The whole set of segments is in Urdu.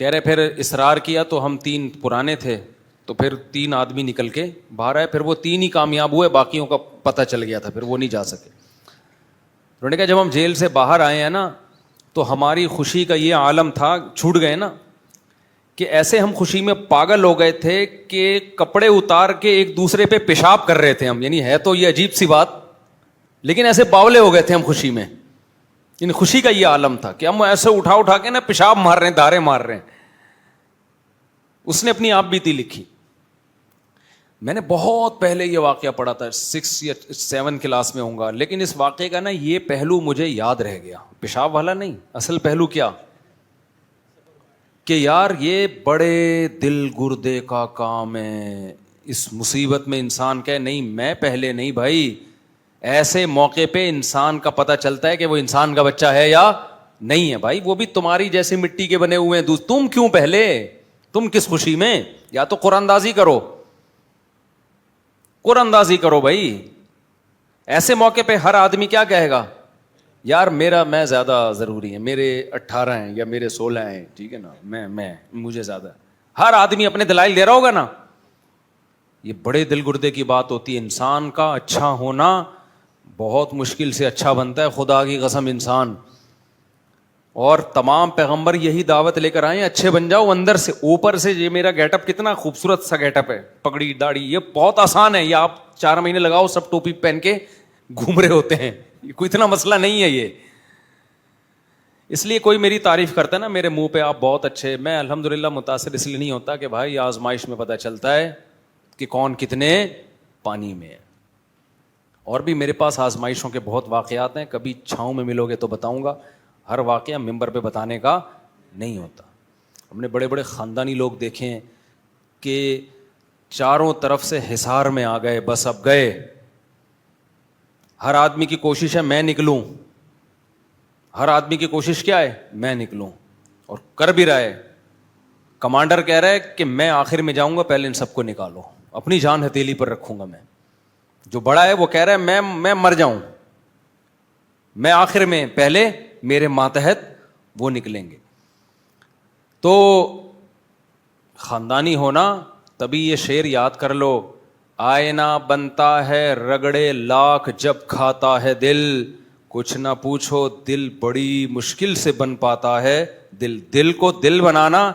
کہہ رہے پھر اصرار کیا تو ہم 3 پرانے تھے، تو پھر 3 آدمی نکل کے باہر آئے، پھر وہ 3 ہی کامیاب ہوئے، باقیوں کا پتہ چل گیا تھا، پھر وہ نہیں جا سکے. انہوں نے کہا جب ہم جیل سے باہر آئے ہیں نا تو ہماری خوشی کا یہ عالم تھا، چھوٹ گئے نا، کہ ایسے ہم خوشی میں پاگل ہو گئے تھے کہ کپڑے اتار کے ایک دوسرے پہ پیشاب کر رہے تھے ہم. یعنی ہے تو یہ عجیب سی بات، لیکن ایسے باولے ہو گئے تھے ہم خوشی میں. یعنی خوشی کا یہ عالم تھا کہ ہم ایسے اٹھا کے نا پیشاب مار رہے ہیں، دھارے مار رہے ہیں. اس نے اپنی آپ بیتی لکھی. میں نے بہت پہلے یہ واقعہ پڑھا تھا، 6 یا 7 کلاس میں ہوں گا، لیکن اس واقعے کا نا یہ پہلو مجھے یاد رہ گیا. پیشاب والا نہیں، اصل پہلو کیا کہ یار یہ بڑے دل گردے کا کام ہے. اس مصیبت میں انسان کہے نہیں میں پہلے نہیں بھائی. ایسے موقع پہ انسان کا پتہ چلتا ہے کہ وہ انسان کا بچہ ہے یا نہیں ہے. بھائی وہ بھی تمہاری جیسے مٹی کے بنے ہوئے ہیں، تم کیوں پہلے؟ تم کس خوشی میں؟ یا تو قرآن اندازی کرو، قرآن اندازی کرو بھائی. ایسے موقع پہ ہر آدمی کیا کہے گا؟ یار میں زیادہ ضروری ہے، میرے 18 ہیں یا میرے 16 ہیں، ٹھیک ہے نا، میں مجھے زیادہ. ہر آدمی اپنے دلائل دے رہا ہوگا نا. یہ بڑے دل گردے کی بات ہوتی ہے. انسان کا اچھا ہونا بہت مشکل سے اچھا بنتا ہے، خدا کی قسم انسان. اور تمام پیغمبر یہی دعوت لے کر آئے اچھے بن جاؤ اندر سے. اوپر سے یہ میرا گیٹ اپ کتنا خوبصورت سا گیٹ اپ ہے، پگڑی داڑھی، یہ بہت آسان ہے. یہ آپ 4 مہینے لگاؤ، سب ٹوپی پہن کے گھوم رہے ہوتے ہیں. کوئی اتنا مسئلہ نہیں ہے یہ. اس لیے کوئی میری تعریف کرتا ہے نا میرے منہ پہ آپ بہت اچھے، میں الحمدللہ متاثر اس لیے نہیں ہوتا کہ بھائی آزمائش میں پتہ چلتا ہے کہ کون کتنے پانی میں ہے. اور بھی میرے پاس آزمائشوں کے بہت واقعات ہیں، کبھی چھاؤں میں ملو گے تو بتاؤں گا. ہر واقعہ ممبر پہ بتانے کا نہیں ہوتا. ہم نے بڑے بڑے خاندانی لوگ دیکھے ہیں کہ چاروں طرف سے حصار میں آ گئے، بس اب گئے. ہر آدمی کی کوشش ہے میں نکلوں، ہر آدمی کی کوشش کیا ہے؟ میں نکلوں، اور کر بھی رہا ہے. کمانڈر کہہ رہا ہے کہ میں آخر میں جاؤں گا، پہلے ان سب کو نکالو، اپنی جان ہتھیلی پر رکھوں گا. میں جو بڑا ہے وہ کہہ رہا ہے میں مر جاؤں، میں آخر میں، پہلے میرے ماتحت وہ نکلیں گے. تو خاندانی ہونا، تبھی یہ شعر یاد کر لو، آئینہ بنتا ہے رگڑے لاکھ جب کھاتا ہے دل، کچھ نہ پوچھو دل بڑی مشکل سے بن پاتا ہے. دل کو دل بنانا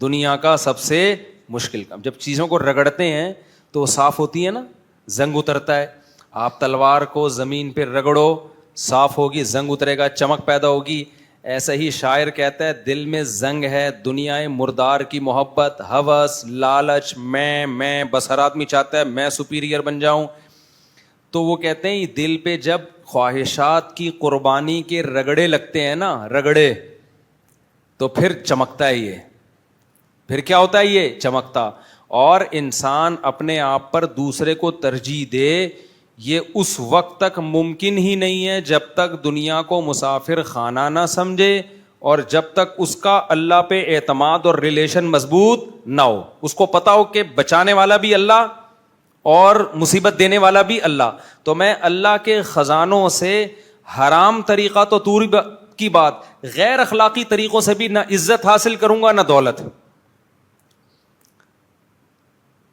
دنیا کا سب سے مشکل کام. جب چیزوں کو رگڑتے ہیں تو صاف ہوتی ہے نا، زنگ اترتا ہے. آپ تلوار کو زمین پہ رگڑو، صاف ہوگی، زنگ اترے گا، چمک پیدا ہوگی. ایسا ہی شاعر کہتا ہے دل میں زنگ ہے دنیا مردار کی محبت، ہوس، لالچ، میں بس ہر آدمی چاہتا ہے میں سپیریئر بن جاؤں. تو وہ کہتے ہیں دل پہ جب خواہشات کی قربانی کے رگڑے لگتے ہیں نا، رگڑے، تو پھر چمکتا ہے. یہ پھر کیا ہوتا ہے؟ یہ چمکتا. اور انسان اپنے آپ پر دوسرے کو ترجیح دے، یہ اس وقت تک ممکن ہی نہیں ہے جب تک دنیا کو مسافر خانہ نہ سمجھے، اور جب تک اس کا اللہ پہ اعتماد اور ریلیشن مضبوط نہ ہو. اس کو پتا ہو کہ بچانے والا بھی اللہ اور مصیبت دینے والا بھی اللہ. تو میں اللہ کے خزانوں سے حرام طریقہ تو دور کی بات، غیر اخلاقی طریقوں سے بھی نہ عزت حاصل کروں گا نہ دولت.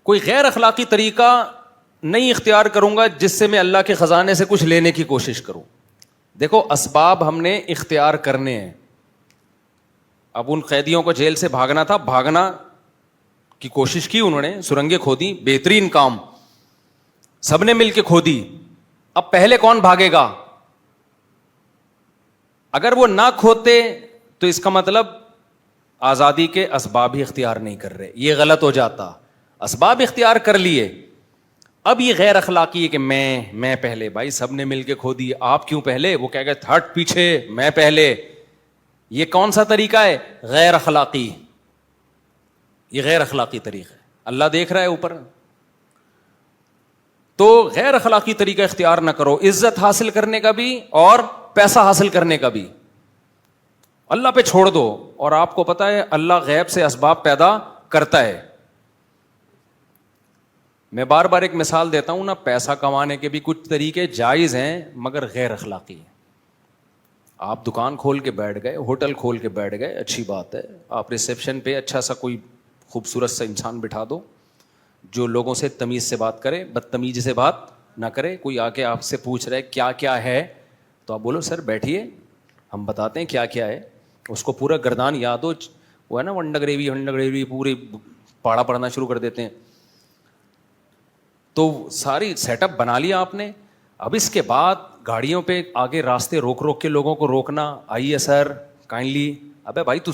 کوئی غیر اخلاقی طریقہ نہیں اختیار کروں گا جس سے میں اللہ کے خزانے سے کچھ لینے کی کوشش کروں. دیکھو اسباب ہم نے اختیار کرنے ہیں. اب ان قیدیوں کو جیل سے بھاگنا تھا، بھاگنا کی کوشش کی انہوں نے، سرنگیں کھودی، بہترین کام، سب نے مل کے کھودی. اب پہلے کون بھاگے گا؟ اگر وہ نہ کھودتے تو اس کا مطلب آزادی کے اسباب ہی اختیار نہیں کر رہے، یہ غلط ہو جاتا. اسباب اختیار کر لیے، اب یہ غیر اخلاقی ہے کہ میں پہلے. بھائی سب نے مل کے کھودی، آپ کیوں پہلے؟ وہ کہہ گئے ہٹ پیچھے، میں پہلے. یہ کون سا طریقہ ہے؟ غیر اخلاقی. یہ غیر اخلاقی طریقہ ہے، اللہ دیکھ رہا ہے اوپر. تو غیر اخلاقی طریقہ اختیار نہ کرو، عزت حاصل کرنے کا بھی اور پیسہ حاصل کرنے کا بھی اللہ پہ چھوڑ دو. اور آپ کو پتا ہے اللہ غیب سے اسباب پیدا کرتا ہے. میں بار بار ایک مثال دیتا ہوں نا، پیسہ کمانے کے بھی کچھ طریقے جائز ہیں مگر غیر اخلاقی ہیں. آپ دکان کھول کے بیٹھ گئے, ہوٹل کھول کے بیٹھ گئے, اچھی بات ہے. آپ ریسیپشن پہ اچھا سا کوئی خوبصورت سا انسان بٹھا دو جو لوگوں سے تمیز سے بات کرے, بدتمیزی سے بات نہ کرے. کوئی آ کے آپ سے پوچھ رہے کیا کیا ہے تو آپ بولو سر بیٹھیے ہم بتاتے ہیں کیا کیا ہے. اس کو پورا گردان یاد ہو, وہ ہے نا ونڈا گریوی پوری پاڑا پڑھنا شروع کر دیتے ہیں. تو ساری سیٹ اپ بنا لیا آپ نے. اب اس کے بعد گاڑیوں پہ آگے راستے روک روک کے لوگوں کو روکنا, آئیے سر کائنڈلی, ابے بھائی تو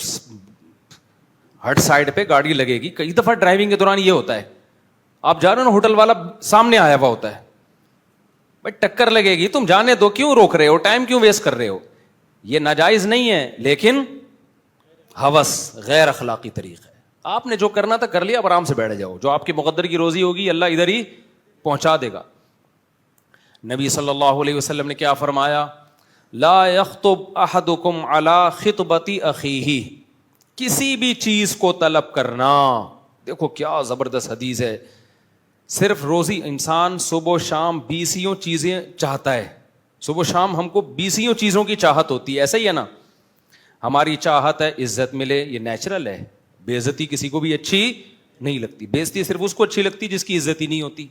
ہٹ سائڈ پہ گاڑی لگے گی. کئی دفعہ ڈرائیونگ کے دوران یہ ہوتا ہے, آپ جا رہے ہو نا, ہوٹل والا سامنے آیا ہوا ہوتا ہے, بھائی ٹکر لگے گی, تم جانے دو, کیوں روک رہے ہو, ٹائم کیوں ویسٹ کر رہے ہو. یہ ناجائز نہیں ہے لیکن ہوس غیر اخلاقی طریقہ ہے. آپ نے جو کرنا تھا کر لیا, اب آرام سے بیٹھ جاؤ. جو آپ کی مقدر کی روزی ہوگی اللہ ادھر ہی پہنچا دے گا. نبی صلی اللہ علیہ وسلم نے کیا فرمایا, لا یخطب احدکم علی خطبۃ اخیہ, کسی بھی چیز کو طلب کرنا. دیکھو کیا زبردست حدیث ہے. صرف روزی, انسان صبح و شام 20 چیزیں چاہتا ہے. صبح و شام ہم کو 20 چیزوں کی چاہت ہوتی ہے, ایسا ہی ہے نا. ہماری چاہت ہے عزت ملے, یہ نیچرل ہے. بے عزتی کسی کو بھی اچھی نہیں لگتی. بے عزتی صرف اس کو اچھی لگتی جس کی عزت ہی نہیں ہوتی,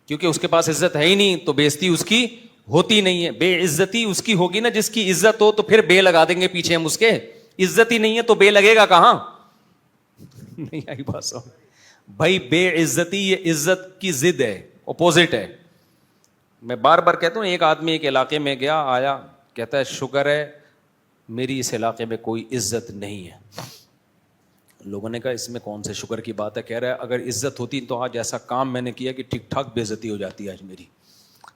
کیونکہ اس کے پاس عزت ہے ہی نہیں تو بے عزتی اس کی ہوتی نہیں ہے. بے عزتی اس کی ہوگی نا جس کی عزت ہو, تو پھر بے لگا دیں گے پیچھے ہم اس کے. عزت ہی نہیں ہے تو بے لگے گا کہاں. نہیں آئی بات سمجھ بھائی. بے عزتی یہ عزت کی ضد ہے, اپوزٹ ہے. میں بار بار کہتا ہوں, ایک آدمی ایک علاقے میں گیا, آیا, کہتا ہے شکر ہے میری اس علاقے میں کوئی عزت نہیں ہے. لوگوں نے کہا اس میں کون سے شکر کی بات ہے. کہہ رہا ہے اگر عزت ہوتی تو آج ایسا کام میں نے کیا کہ ٹھیک ٹھاک بے عزتی ہو جاتی ہے آج میری.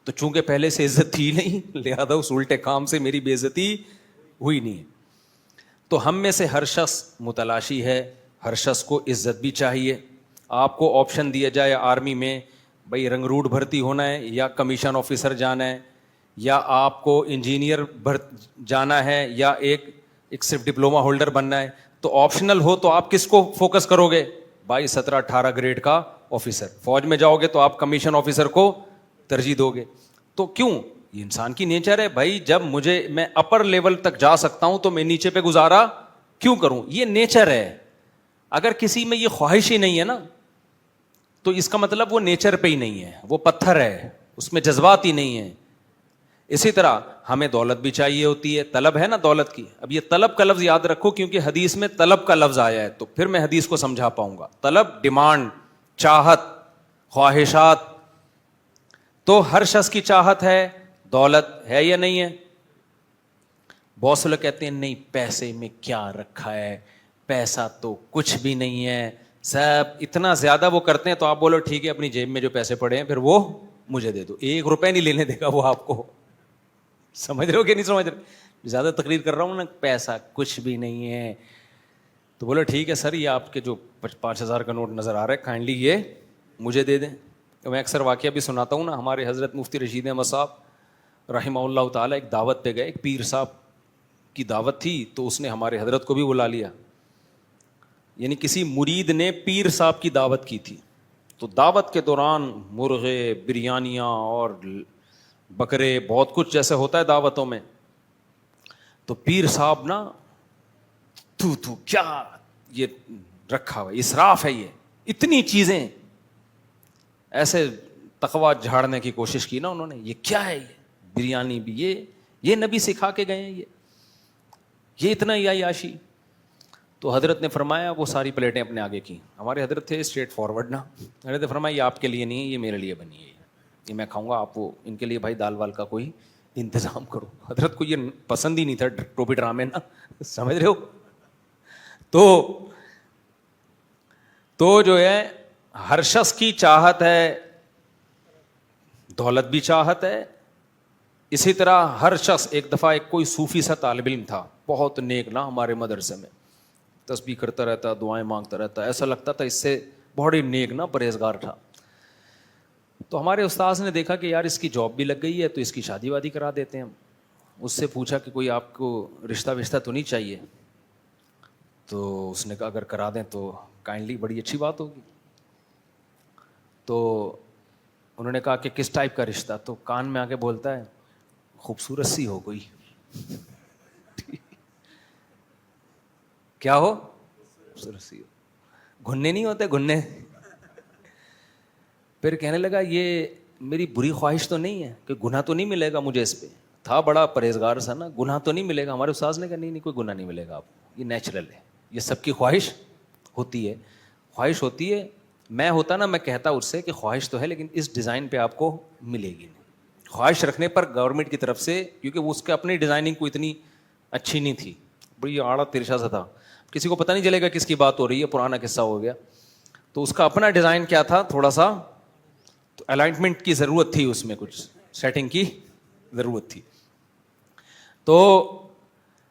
تو چونکہ پہلے سے عزت تھی نہیں, لہذا اس الٹے کام سے میری بے عزتی ہوئی نہیں. تو ہم میں سے ہر شخص متلاشی ہے, ہر شخص کو عزت بھی چاہیے. آپ کو آپشن دیا جائے آرمی میں, بھائی رنگروٹ بھرتی ہونا ہے یا کمیشن آفیسر جانا ہے, یا آپ کو انجینئر جانا ہے, یا ایک صرف ڈپلوما ہولڈر بننا ہے, تو آپشنل ہو تو آپ کس کو فوکس کرو گے؟ بھائی 17-18 گریڈ کا آفیسر. فوج میں جاؤ گے تو آپ کمیشن آفیسر کو ترجیح دو گے. تو کیوں؟ یہ انسان کی نیچر ہے بھائی. جب میں اپر لیول تک جا سکتا ہوں تو میں نیچے پہ گزارا کیوں کروں؟ یہ نیچر ہے. اگر کسی میں یہ خواہش ہی نہیں ہے نا, تو اس کا مطلب وہ نیچر پہ ہی نہیں ہے, وہ پتھر ہے, اس میں جذبات ہی نہیں ہے. اسی طرح ہمیں دولت بھی چاہیے ہوتی ہے, طلب ہے نا دولت کی. اب یہ طلب کا لفظ یاد رکھو کیونکہ حدیث میں طلب کا لفظ آیا ہے, تو پھر میں حدیث کو سمجھا پاؤں گا. طلب, ڈیمانڈ, چاہت, خواہشات. تو ہر شخص کی چاہت ہے, دولت ہے یا نہیں ہے؟ بہت سے لوگ کہتے ہیں نہیں پیسے میں کیا رکھا ہے, پیسہ تو کچھ بھی نہیں ہے, سب اتنا زیادہ وہ کرتے ہیں. تو آپ بولو ٹھیک ہے, اپنی جیب میں جو پیسے پڑے ہیں پھر وہ مجھے دے دو. 1 روپے نہیں لینے دے گا وہ آپ کو. سمجھ رہے ہو کہ نہیں سمجھ رہے؟ زیادہ تقریر کر رہا ہوں نا, پیسہ کچھ بھی نہیں ہے. تو بولو ٹھیک ہے سر, یہ آپ کے جو 5,000 کا نوٹ نظر آ رہا ہے کائنڈلی یہ مجھے دے دیں. میں اکثر واقعہ بھی سناتا ہوں نا. ہمارے حضرت مفتی رشید احمد صاحب رحمہ اللہ تعالیٰ ایک دعوت پہ گئے, ایک پیر صاحب کی دعوت تھی, تو اس نے ہمارے حضرت کو بھی بلا لیا. یعنی کسی مرید نے پیر صاحب کی دعوت کی تھی. تو دعوت کے دوران مرغے, بریانیاں اور بکرے, بہت کچھ جیسے ہوتا ہے دعوتوں میں. تو پیر صاحب نا تو کیا یہ رکھا ہوا, اسراف ہے یہ, اتنی چیزیں. ایسے تقویٰ جھاڑنے کی کوشش کی نا انہوں نے, یہ کیا ہے, یہ بریانی بھی, یہ نبی سکھا کے گئے ہیں, یہ اتنا عیاشی. تو حضرت نے فرمایا, وہ ساری پلیٹیں اپنے آگے کی. ہمارے حضرت تھے اسٹریٹ فارورڈ نا. حضرت نے فرمایا یہ آپ کے لیے نہیں ہے, یہ میرے لیے بنی ہے, یہ میں کھاؤں گا, آپ وہ ان کے لیے بھائی دال وال کا کوئی انتظام کرو. حضرت کو یہ پسند ہی نہیں تھا ٹوپی ڈرامے نا, سمجھ رہے ہو. تو جو ہے ہر شخص کی چاہت ہے, دولت بھی چاہت ہے. اسی طرح ہر شخص, ایک دفعہ ایک کوئی صوفی سا طالب علم تھا, بہت نیک نا, ہمارے مدرسے میں تسبیح کرتا رہتا, دعائیں مانگتا رہتا, ایسا لگتا تھا اس سے بہت ہی نیک نا, پرہیزگار تھا. تو ہمارے استاذ نے دیکھا کہ یار اس کی جاب بھی لگ گئی ہے, تو اس کی شادی وادی کرا دیتے ہیں ہم. اس سے پوچھا کہ کوئی آپ کو رشتہ وشتہ تو نہیں چاہیے؟ تو اس نے کہا اگر کرا دیں تو کائنڈلی, بڑی اچھی بات ہوگی. تو انہوں نے کہا کہ کس ٹائپ کا رشتہ؟ تو کان میں آ کے بولتا ہے خوبصورت سی ہو کوئی, کیا ہو, خوبصورت سی ہو. گھننے نہیں ہوتے گھننے. پھر کہنے لگا یہ میری بری خواہش تو نہیں ہے کہ گناہ تو نہیں ملے گا مجھے اس پہ. تھا بڑا پرہیزگار سا نا, گناہ تو نہیں ملے گا. ہمارے استاذ نے کہا نہیں کوئی گناہ نہیں ملے گا آپ کو, یہ نیچرل ہے, یہ سب کی خواہش ہوتی ہے. خواہش ہوتی ہے, میں ہوتا نا میں کہتا اس سے کہ خواہش تو ہے لیکن اس ڈیزائن پہ آپ کو ملے گی نہیں. خواہش رکھنے پر گورنمنٹ کی طرف سے, کیونکہ اس کے اپنی ڈیزائننگ کو اتنی اچھی نہیں تھی, بڑی آڑا ترشا سا تھا, کسی کو پتہ نہیں چلے گا کس کی بات ہو رہی ہے, پرانا قصہ ہو گیا. تو اس کا اپنا ڈیزائن کیا تھا, تھوڑا سا الائنمنٹ کی ضرورت تھی, اس میں کچھ سیٹنگ کی ضرورت تھی. تو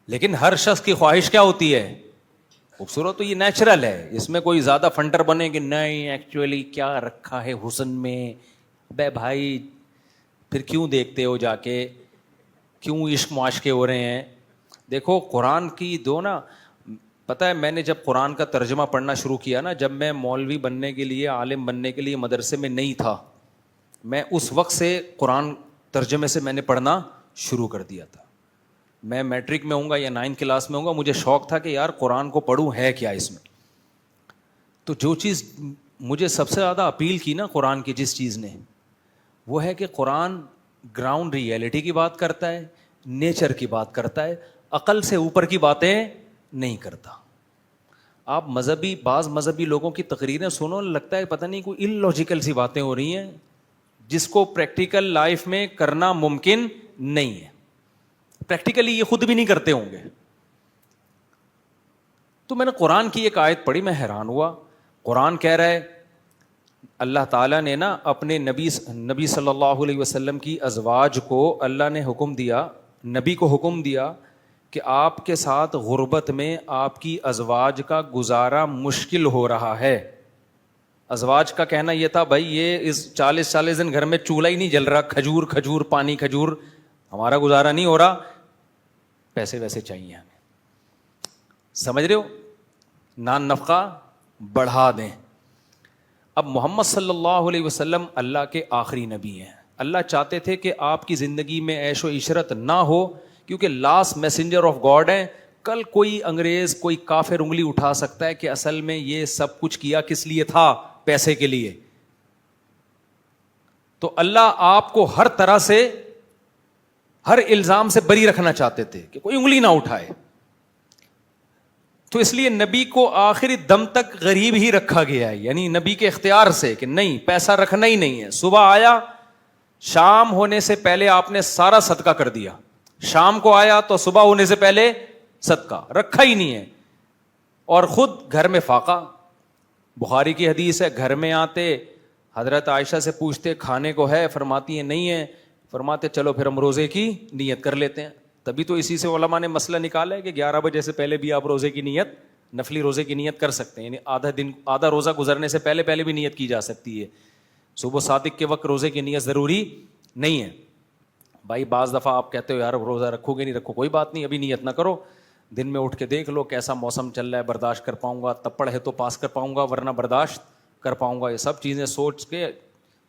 لیکن ہر شخص کی خواہش کیا ہوتی ہے, خوبصورت. تو یہ نیچرل ہے, اس میں کوئی زیادہ فنٹر بنے کہ نہیں ایکچولی کیا رکھا ہے حسن میں. بے بھائی پھر کیوں دیکھتے ہو جا کے, کیوں عشق معاشقے ہو رہے ہیں. دیکھو قرآن کی دو نا, پتہ ہے میں نے جب قرآن کا ترجمہ پڑھنا شروع کیا نا, جب میں مولوی بننے کے لیے, عالم بننے کے لیے مدرسے میں نہیں تھا, میں اس وقت سے قرآن ترجمے سے میں نے پڑھنا شروع کر دیا تھا. میں میٹرک میں ہوں گا یا 9 کلاس میں ہوں گا, مجھے شوق تھا کہ یار قرآن کو پڑھوں, ہے کیا اس میں. تو جو چیز مجھے سب سے زیادہ اپیل کی نا قرآن کی, جس چیز نے, وہ ہے کہ قرآن گراؤنڈ ریئلٹی کی بات کرتا ہے, نیچر کی بات کرتا ہے, عقل سے اوپر کی باتیں نہیں کرتا. آپ بعض مذہبی لوگوں کی تقریریں سنو, لگتا ہے پتہ نہیں کوئی ان لاجیکل سی باتیں ہو رہی ہیں جس کو پریکٹیکل لائف میں کرنا ممکن نہیں ہے. پریکٹیکلی یہ خود بھی نہیں کرتے ہوں گے. تو میں نے قرآن کی ایک آیت پڑھی, میں حیران ہوا. قرآن کہہ رہا ہے, اللہ تعالیٰ نے نا اپنے نبی صلی اللہ علیہ وسلم کی ازواج کو اللہ نے حکم دیا, نبی کو حکم دیا کہ آپ کے ساتھ غربت میں آپ کی ازواج کا گزارا مشکل ہو رہا ہے. ازواج کا کہنا یہ تھا بھائی یہ اس 40 دن گھر میں چولہا ہی نہیں جل رہا, کھجور پانی کھجور, ہمارا گزارا نہیں ہو رہا, پیسے ویسے چاہیے ہمیں. سمجھ رہے ہو, نان نفقہ بڑھا دیں. اب محمد صلی اللہ علیہ وسلم اللہ کے آخری نبی ہیں. اللہ چاہتے تھے کہ آپ کی زندگی میں عیش و عشرت نہ ہو, کیونکہ لاسٹ میسنجر آف گاڈ ہیں. کل کوئی انگریز, کوئی کافر انگلی اٹھا سکتا ہے کہ اصل میں یہ سب کچھ کیا کس لیے تھا, پیسے کے لیے. تو اللہ آپ کو ہر طرح سے, ہر الزام سے بری رکھنا چاہتے تھے کہ کوئی انگلی نہ اٹھائے. تو اس لیے نبی کو آخری دم تک غریب ہی رکھا گیا ہے, یعنی نبی کے اختیار سے کہ نہیں پیسہ رکھنا ہی نہیں ہے. صبح آیا, شام ہونے سے پہلے آپ نے سارا صدقہ کر دیا, شام کو آیا تو صبح ہونے سے پہلے صدقہ رکھا ہی نہیں ہے. اور خود گھر میں فاقہ. بخاری کی حدیث ہے, گھر میں آتے حضرت عائشہ سے پوچھتے کھانے کو ہے, فرماتی ہیں نہیں ہے, فرماتے چلو پھر ہم روزے کی نیت کر لیتے ہیں. تبھی تو اسی سے علماء نے مسئلہ نکالا ہے کہ 11 بجے سے پہلے بھی آپ روزے کی نیت, نفلی روزے کی نیت کر سکتے ہیں, یعنی آدھا روزہ گزرنے سے پہلے بھی نیت کی جا سکتی ہے. صبح صادق کے وقت روزے کی نیت ضروری نہیں ہے. بھائی بعض دفعہ آپ کہتے ہو یار روزہ رکھو گے نہیں رکھو, کوئی بات نہیں, ابھی نیت نہ کرو, دن میں اٹھ کے دیکھ لو کیسا موسم چل رہا ہے, برداشت کر پاؤں گا, تپڑ ہے تو پاس کر پاؤں گا ورنہ برداشت کر پاؤں گا. یہ سب چیزیں سوچ کے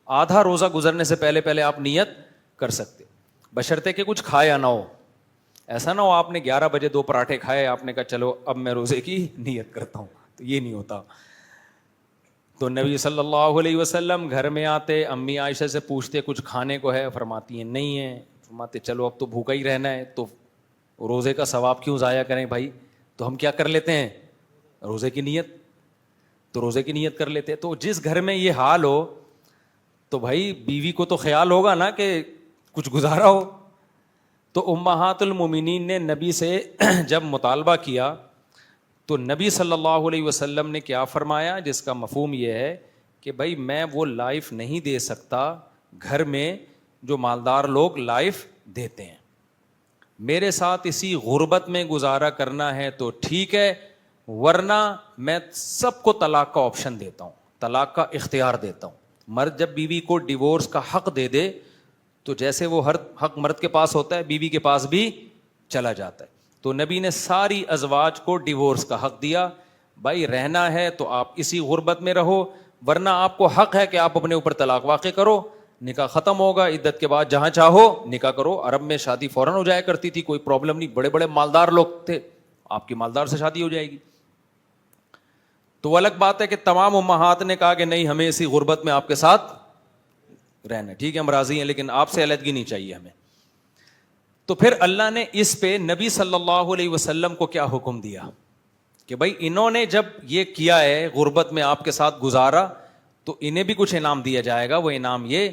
آدھا روزہ گزرنے سے پہلے آپ نیت کر سکتے, بشرطے کہ کچھ کھایا نہ ہو. ایسا نہ ہو آپ نے 11 بجے 2 پراٹھے کھائے, آپ نے کہا چلو اب میں روزے کی نیت کرتا ہوں, تو یہ نہیں ہوتا. تو نبی صلی اللہ علیہ وسلم گھر میں آتے, امی عائشہ سے پوچھتے کچھ کھانے کو ہے, فرماتی ہیں نہیں ہے, فرماتے چلو اب تو بھوکا ہی رہنا ہے, تو روزے کا ثواب کیوں ضائع کریں بھائی, تو ہم کیا کر لیتے ہیں روزے کی نیت, تو روزے کی نیت کر لیتے. تو جس گھر میں یہ حال ہو تو بھائی بیوی کو تو خیال ہوگا نا کہ کچھ گزارا ہو. تو امہات المومنین نے نبی سے جب مطالبہ کیا تو نبی صلی اللہ علیہ وسلم نے کیا فرمایا, جس کا مفہوم یہ ہے کہ بھائی میں وہ لائف نہیں دے سکتا گھر میں جو مالدار لوگ لائف دیتے ہیں, میرے ساتھ اسی غربت میں گزارا کرنا ہے تو ٹھیک ہے, ورنہ میں سب کو طلاق کا آپشن دیتا ہوں, طلاق کا اختیار دیتا ہوں. مرد جب بیوی کو ڈیورس کا حق دے دے تو جیسے وہ ہر حق مرد کے پاس ہوتا ہے بیوی کے پاس بھی چلا جاتا ہے. تو نبی نے ساری ازواج کو ڈیورس کا حق دیا, بھائی رہنا ہے تو آپ اسی غربت میں رہو, ورنہ آپ کو حق ہے کہ آپ اپنے اوپر طلاق واقع کرو, نکاح ختم ہوگا, عدت کے بعد جہاں چاہو نکاح کرو. عرب میں شادی فوراً ہو جایا کرتی تھی, کوئی پرابلم نہیں, بڑے بڑے مالدار لوگ تھے, آپ کی مالدار سے شادی ہو جائے گی. تو وہ الگ بات ہے کہ تمام امہات نے کہا کہ نہیں, ہمیں اسی غربت میں آپ کے ساتھ رہنا, ٹھیک ہے ہم راضی ہیں, لیکن آپ سے علیحدگی نہیں چاہیے ہمیں. تو پھر اللہ نے اس پہ نبی صلی اللہ علیہ وسلم کو کیا حکم دیا کہ بھائی انہوں نے جب یہ کیا ہے, غربت میں آپ کے ساتھ گزارا, تو انہیں بھی کچھ انعام دیا جائے گا. وہ انعام یہ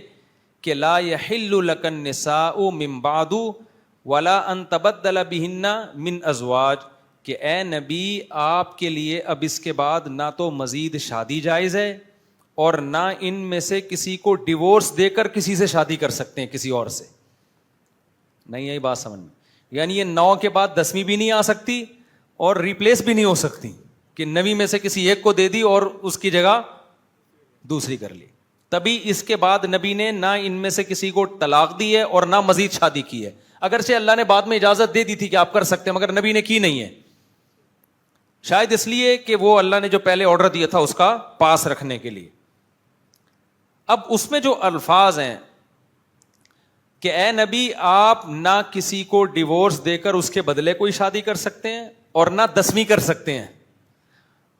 کہ لا یحل لک النساء من بعد ولا ان تبدل بہن من ازواج, کہ اے نبی آپ کے لیے اب اس کے بعد نہ تو مزید شادی جائز ہے اور نہ ان میں سے کسی کو ڈیورس دے کر کسی سے شادی کر سکتے ہیں کسی اور سے. نہیں یہی بات سمجھ میں, یعنی یہ 9 کے بعد 10ویں بھی نہیں آ سکتی اور ریپلیس بھی نہیں ہو سکتی کہ 9 میں سے کسی ایک کو دے دی اور اس کی جگہ دوسری کر لی. تبھی اس کے بعد نبی نے نہ ان میں سے کسی کو طلاق دی ہے اور نہ مزید شادی کی ہے. اگرچہ اللہ نے بعد میں اجازت دے دی تھی کہ آپ کر سکتے ہیں, مگر نبی نے کی نہیں ہے, شاید اس لیے کہ وہ اللہ نے جو پہلے آرڈر دیا تھا اس کا پاس رکھنے کے لیے. اب اس میں جو الفاظ ہیں کہ اے نبی آپ نہ کسی کو ڈیورس دے کر اس کے بدلے کوئی شادی کر سکتے ہیں اور نہ 10ویں کر سکتے ہیں.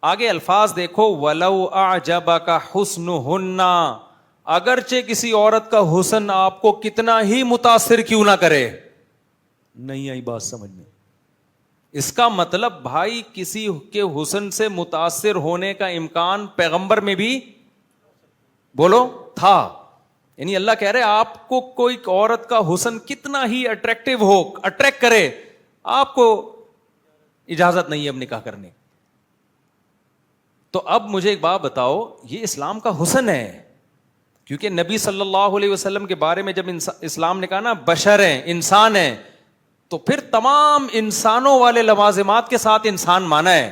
آگے الفاظ دیکھو, وَلَوْ أَعْجَبَكَ حُسْنُهُنَّ, اگرچہ کسی عورت کا حسن آپ کو کتنا ہی متاثر کیوں نہ کرے. نہیں آئی بات سمجھ میں؟ اس کا مطلب بھائی کسی کے حسن سے متاثر ہونے کا امکان پیغمبر میں بھی بولو تھا. یعنی اللہ کہہ رہے آپ کو کوئی عورت کا حسن کتنا ہی اٹریکٹیو ہو, اٹریکٹ کرے, آپ کو اجازت نہیں ہے اب نکاح کرنے. تو اب مجھے ایک بات بتاؤ, یہ اسلام کا حسن ہے, کیونکہ نبی صلی اللہ علیہ وسلم کے بارے میں جب اسلام نے کہا نا بشر ہیں, انسان ہیں, تو پھر تمام انسانوں والے لوازمات کے ساتھ انسان مانا ہے.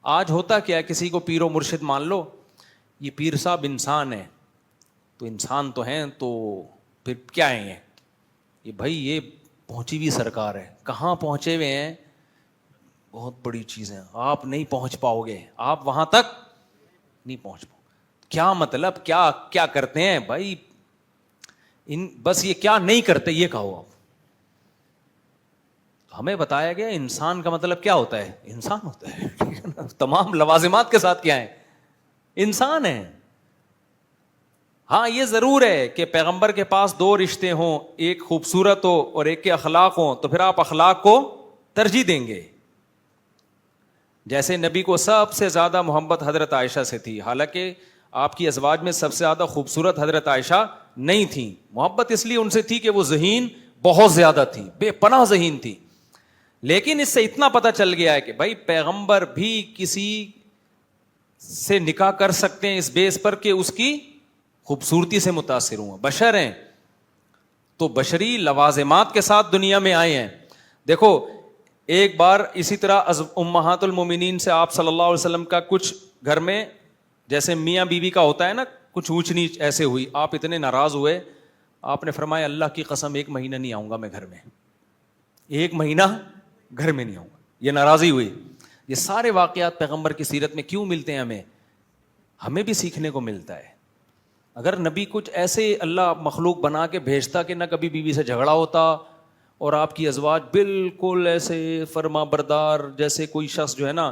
آج ہوتا کیا, کسی کو پیر و مرشد مان لو, یہ پیر صاحب انسان ہے, تو انسان تو ہیں, تو پھر کیا ہیں یہ بھائی, یہ پہنچی ہوئی سرکار ہے. کہاں پہنچے ہوئے ہیں, بہت بڑی چیز ہے, آپ نہیں پہنچ پاؤ گے, آپ وہاں تک نہیں پہنچ پاؤ. کیا مطلب, کیا کیا کرتے ہیں بھائی, بس یہ کیا نہیں کرتے یہ کہو آپ. ہمیں بتایا گیا انسان کا مطلب کیا ہوتا ہے, انسان ہوتا ہے, تمام لوازمات کے ساتھ کیا ہے, انسان ہے. ہاں یہ ضرور ہے کہ پیغمبر کے پاس 2 رشتے ہوں, ایک خوبصورت ہو اور ایک کے اخلاق ہوں, تو پھر آپ اخلاق کو ترجیح دیں گے. جیسے نبی کو سب سے زیادہ محبت حضرت عائشہ سے تھی, حالانکہ آپ کی ازواج میں سب سے زیادہ خوبصورت حضرت عائشہ نہیں تھی. محبت اس لیے ان سے تھی کہ وہ ذہین بہت زیادہ تھی, بے پناہ ذہین تھی. لیکن اس سے اتنا پتا چل گیا ہے کہ بھائی پیغمبر بھی کسی سے نکاح کر سکتے ہیں اس بیس پر کہ اس کی خوبصورتی سے متاثر ہوں, بشر ہیں, تو بشری لوازمات کے ساتھ دنیا میں آئے ہیں. دیکھو ایک بار اسی طرح امہات المومنین سے آپ صلی اللہ علیہ وسلم کا کچھ گھر میں جیسے میاں بیوی کا ہوتا ہے نا, کچھ اونچ نیچ ایسے ہوئی, آپ اتنے ناراض ہوئے, آپ نے فرمایا اللہ کی قسم 1 مہینہ نہیں آؤں گا میں گھر میں, 1 مہینہ گھر میں نہیں آؤں گا. یہ ناراضی ہوئی. یہ سارے واقعات پیغمبر کی سیرت میں کیوں ملتے ہیں, ہمیں بھی سیکھنے کو ملتا ہے. اگر نبی کچھ ایسے اللہ مخلوق بنا کے بھیجتا کہ نہ کبھی بیوی سے جھگڑا ہوتا اور آپ کی ازواج بالکل ایسے فرما بردار, جیسے کوئی شخص جو ہے نا,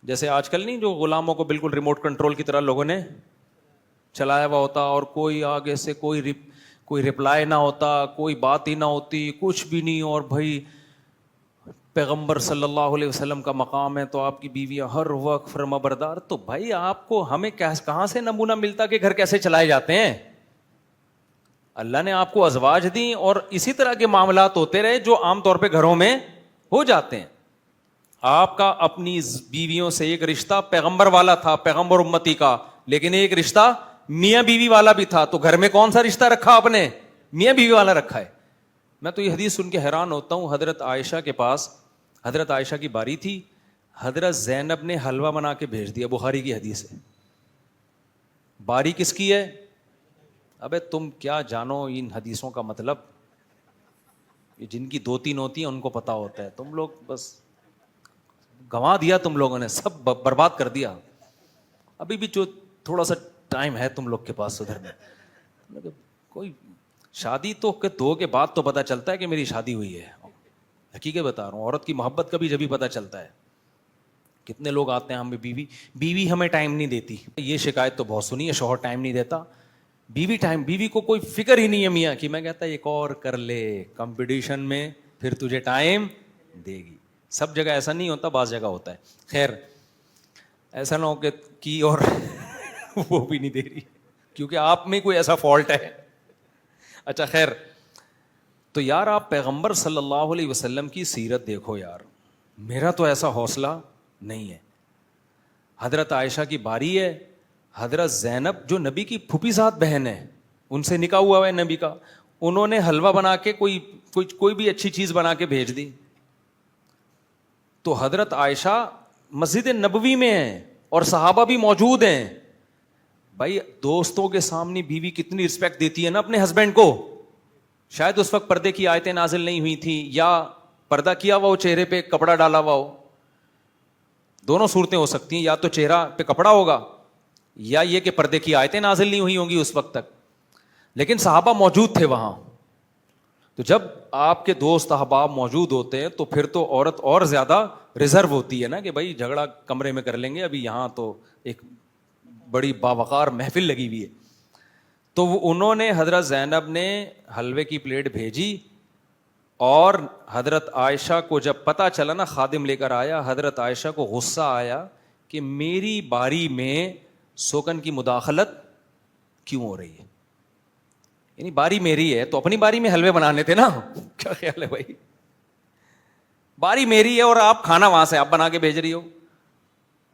جیسے آج کل نہیں جو غلاموں کو بالکل ریموٹ کنٹرول کی طرح لوگوں نے چلایا ہوا ہوتا, اور کوئی آگے سے کوئی رپلائی نہ ہوتا, کوئی بات ہی نہ ہوتی, کچھ بھی نہیں. اور بھائی پیغمبر صلی اللہ علیہ وسلم کا مقام ہے تو آپ کی بیویاں ہر وقت فرما بردار, تو بھائی آپ کو ہمیں کہاں سے نمونہ ملتا کہ گھر کیسے چلائے جاتے ہیں. اللہ نے آپ کو ازواج دیں اور اسی طرح کے معاملات ہوتے رہے جو عام طور پہ گھروں میں ہو جاتے ہیں. آپ کا اپنی بیویوں سے ایک رشتہ پیغمبر والا تھا, پیغمبر امتی کا, لیکن ایک رشتہ میاں بیوی والا بھی تھا. تو گھر میں کون سا رشتہ رکھا آپ نے, میاں بیوی والا رکھا ہے. میں تو یہ حدیث سن کے حیران ہوتا ہوں. حضرت عائشہ کے پاس, حضرت عائشہ کی باری تھی, حضرت زینب نے حلوہ بنا کے بھیج دیا, بخاری کی حدیث ہے. باری کس کی ہے؟ ابے تم کیا جانو ان حدیثوں کا مطلب, جن کی 2-3 ہوتی ہیں ان کو پتا ہوتا ہے, تم لوگ بس گنوا دیا, تم لوگوں نے سب برباد کر دیا. ابھی بھی جو تھوڑا سا ٹائم ہے تم لوگ کے پاس ادھر میں, کوئی شادی تو دو کے بعد تو پتہ چلتا ہے کہ میری شادی ہوئی ہے. حقیقت بتا رہا ہوں, عورت کی محبت کا بھی جبھی پتہ چلتا ہے. کتنے لوگ آتے ہیں ہمیں بیوی ہمیں ٹائم نہیں دیتی. یہ شکایت تو بہت سنی ہے, شوہر ٹائم نہیں دیتا. بیوی کو کوئی فکر ہی نہیں ہے میاں کی. میں کہتا ہے ایک اور کر لے کمپٹیشن میں, پھر تجھے ٹائم دے گی. سب جگہ ایسا نہیں ہوتا, بعض جگہ ہوتا ہے. خیر, ایسا نہ ہو کہ کی اور وہ بھی نہیں دے رہی, کیونکہ آپ میں کوئی ایسا فالٹ ہے. اچھا خیر, تو یار آپ پیغمبر صلی اللہ علیہ وسلم کی سیرت دیکھو یار. میرا تو ایسا حوصلہ نہیں ہے. حضرت عائشہ کی باری ہے, حضرت زینب جو نبی کی پھوپھی ساتھ بہن ہے, ان سے نکاح ہوا ہے نبی کا, انہوں نے حلوہ بنا کے کوئی بھی اچھی چیز بنا کے بھیج دی. تو حضرت عائشہ مسجد نبوی میں ہیں اور صحابہ بھی موجود ہیں. بھائی دوستوں کے سامنے بیوی کتنی رسپیکٹ دیتی ہے نا اپنے ہسبینڈ کو. شاید اس وقت پردے کی آیتیں نازل نہیں ہوئی تھیں, یا پردہ کیا ہوا ہو, چہرے پہ کپڑا ڈالا ہوا ہو. دونوں صورتیں ہو سکتی ہیں, یا تو چہرہ پہ کپڑا ہوگا, یا یہ کہ پردے کی آیتیں نازل نہیں ہوئی ہوں گی اس وقت تک. لیکن صحابہ موجود تھے وہاں. تو جب آپ کے دوست احباب موجود ہوتے ہیں تو پھر تو عورت اور زیادہ ریزرو ہوتی ہے نا, کہ بھائی جھگڑا کمرے میں کر لیں گے, ابھی یہاں تو ایک بڑی باوقار محفل لگی ہوئی ہے. تو انہوں نے, حضرت زینب نے حلوے کی پلیٹ بھیجی, اور حضرت عائشہ کو جب پتہ چلا نا, خادم لے کر آیا, حضرت عائشہ کو غصہ آیا کہ میری باری میں سوکن کی مداخلت کیوں ہو رہی ہے. یعنی باری میری ہے تو اپنی باری میں حلوے بنانے تھے نا. کیا خیال ہے بھائی, باری میری ہے اور آپ کھانا وہاں سے آپ بنا کے بھیج رہی ہو.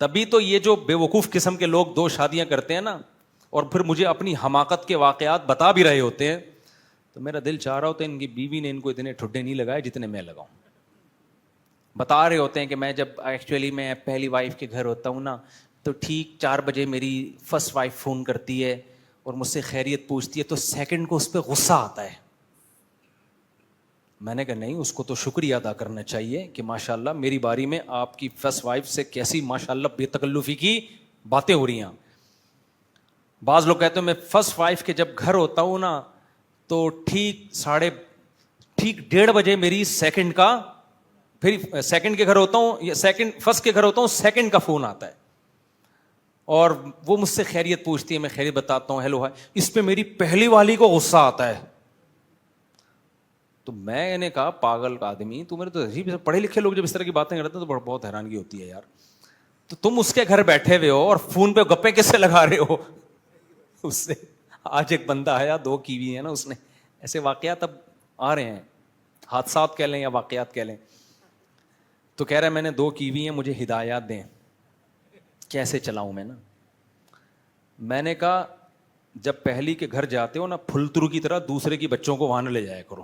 تبھی تو یہ جو بے وقوف قسم کے لوگ 2 شادیاں کرتے ہیں نا, اور پھر مجھے اپنی حماقت کے واقعات بتا بھی رہے ہوتے ہیں, تو میرا دل چاہ رہا ہوتا ہے ان کی بیوی نے ان کو اتنے ٹھڈے نہیں لگائے جتنے میں لگاؤں. بتا رہے ہوتے ہیں کہ میں جب ایکچولی میں پہلی وائف کے گھر ہوتا ہوں نا, تو ٹھیک 4 بجے میری فرسٹ وائف فون کرتی ہے اور مجھ سے خیریت پوچھتی ہے, تو سیکنڈ کو اس پہ غصہ آتا ہے. میں نے کہا نہیں, اس کو تو شکریہ ادا کرنا چاہیے کہ ماشاءاللہ میری باری میں آپ کی فرسٹ وائف سے کیسی ماشاءاللہ بے تکلفی کی باتیں ہو رہی ہیں. بعض لوگ کہتے ہیں میں فرسٹ وائف کے جب گھر ہوتا ہوں نا, تو ٹھیک 1:30 بجے میری سیکنڈ کا, پھر سیکنڈ کے گھر ہوتا ہوں یا فرسٹ کے گھر ہوتا ہوں, سیکنڈ کا فون آتا ہے اور وہ مجھ سے خیریت پوچھتی ہے, میں خیریت بتاتا ہوں, ہیلو ہائے. اس پہ میری پہلی والی کو غصہ آتا ہے. تو میں نے کہا پاگل کا آدمی, تو میرے تو عجیب پڑھے لکھے لوگ جب اس طرح کی باتیں کرتے ہیں تو بہت حیرانگی ہوتی ہے یار. تو تم اس کے گھر بیٹھے ہوئے ہو اور فون پہ گپے کس سے لگا رہے ہو اس سے. آج ایک بندہ آیا, 2 کیوی ہیں نا اس نے, ایسے واقعات اب آ رہے ہیں, حادثات کہہ لیں یا واقعات کہہ لیں. تو کہہ رہا ہے میں نے 2 کیوی ہیں, مجھے ہدایات دیں کیسے چلاؤں میں نا. میں نے کہا جب پہلی کے گھر جاتے ہو نا, پھلترو کی طرح دوسرے کی بچوں کو وہاں نہ لے جایا کرو.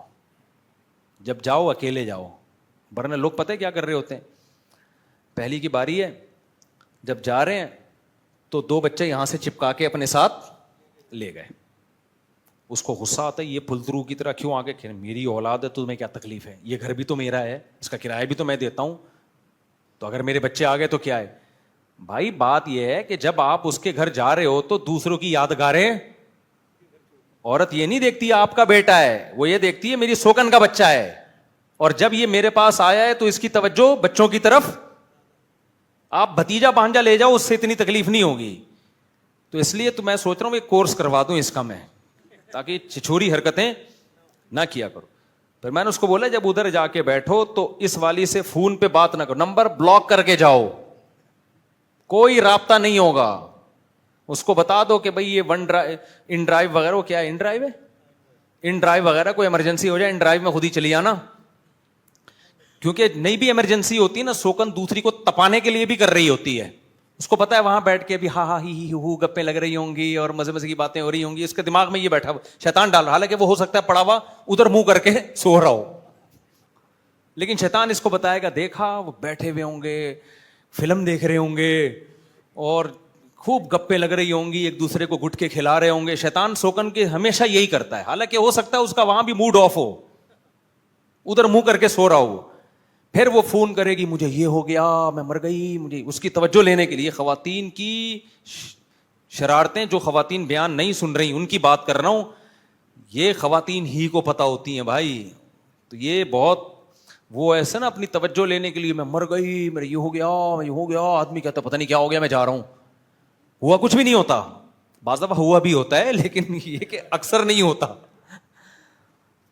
جب جاؤ اکیلے جاؤ, ورنہ لوگ پتہ ہے کیا کر رہے ہوتے ہیں, پہلی کی باری ہے, جب جا رہے ہیں تو 2 بچے یہاں سے چپکا کے اپنے ساتھ لے گئے. اس کو غصہ آتا ہے, یہ پھلترو کی طرح کیوں آگے, میری اولاد ہے تو تمہیں کیا تکلیف ہے, یہ گھر بھی تو میرا ہے, اس کا کرایہ بھی تو میں دیتا ہوں, تو اگر میرے بچے آ گئے تو کیا ہے. بھائی بات یہ ہے کہ جب آپ اس کے گھر جا رہے ہو تو دوسروں کی یادگاریں, عورت یہ نہیں دیکھتی آپ کا بیٹا ہے, وہ یہ دیکھتی ہے میری سوکن کا بچہ ہے, اور جب یہ میرے پاس آیا ہے تو اس کی توجہ بچوں کی طرف. آپ بھتیجا بھانجا لے جاؤ, اس سے اتنی تکلیف نہیں ہوگی. تو اس لیے تو میں سوچ رہا ہوں ایک کورس کروا دوں اس کا میں, تاکہ چھچوری حرکتیں نہ کیا کرو. پھر میں نے اس کو بولا جب ادھر جا کے بیٹھو تو اس والی سے فون پہ بات نہ کرو, نمبر بلاک کر کے جاؤ, کوئی رابطہ نہیں ہوگا. اس کو بتا دو کہ بھائی یہ ان ڈرائیو وغیرہ, وہ کیا ہے, ان ڈرائیو ہے, ان ڈرائیو وغیرہ, کوئی ایمرجنسی ہو جائے ان ڈرائیو میں خود ہی چلی آنا. کیونکہ نہیں بھی ایمرجنسی ہوتی ہے نا, سوکن دوسری کو تپانے کے لیے بھی کر رہی ہوتی ہے. اس کو پتا ہے وہاں بیٹھ کے بھی ہاں ہی ہو گپیں لگ رہی ہوں گی اور مزے مزے کی باتیں ہو رہی ہوں گی, اس کے دماغ میں یہ بیٹھا شیطان ڈال رہا, حالانکہ وہ ہو سکتا ہے پڑا ہوا ادھر منہ کر کے سو رہا ہو, لیکن شیطان اس کو بتائے گا دیکھا وہ بیٹھے ہوئے ہوں گے, فلم دیکھ رہے ہوں گے اور خوب گپیں لگ رہی ہوں گی, ایک دوسرے کو گھٹ کے کھلا رہے ہوں گے. شیطان سوکن کے ہمیشہ یہی کرتا ہے, حالانکہ ہو سکتا ہے اس کا وہاں بھی موڈ آف ہو, ادھر منہ کر کے سو رہا ہو. پھر وہ فون کرے گی مجھے یہ ہو گیا, میں مر گئی, مجھے اس کی توجہ لینے کے لیے. خواتین کی شرارتیں جو خواتین بیان نہیں سن رہی ان کی بات کر رہا ہوں. یہ خواتین ہی کو پتہ ہوتی ہیں بھائی. تو یہ بہت وہ ایسا نا اپنی توجہ لینے کے لیے میں مر گئی, میرا یہ ہو گیا, آدمی کہتا پتہ نہیں کیا ہو گیا, میں جا رہا ہوں. ہوا کچھ بھی نہیں ہوتا, بعض دفعہ ہوا بھی ہوتا ہے لیکن یہ کہ اکثر نہیں ہوتا.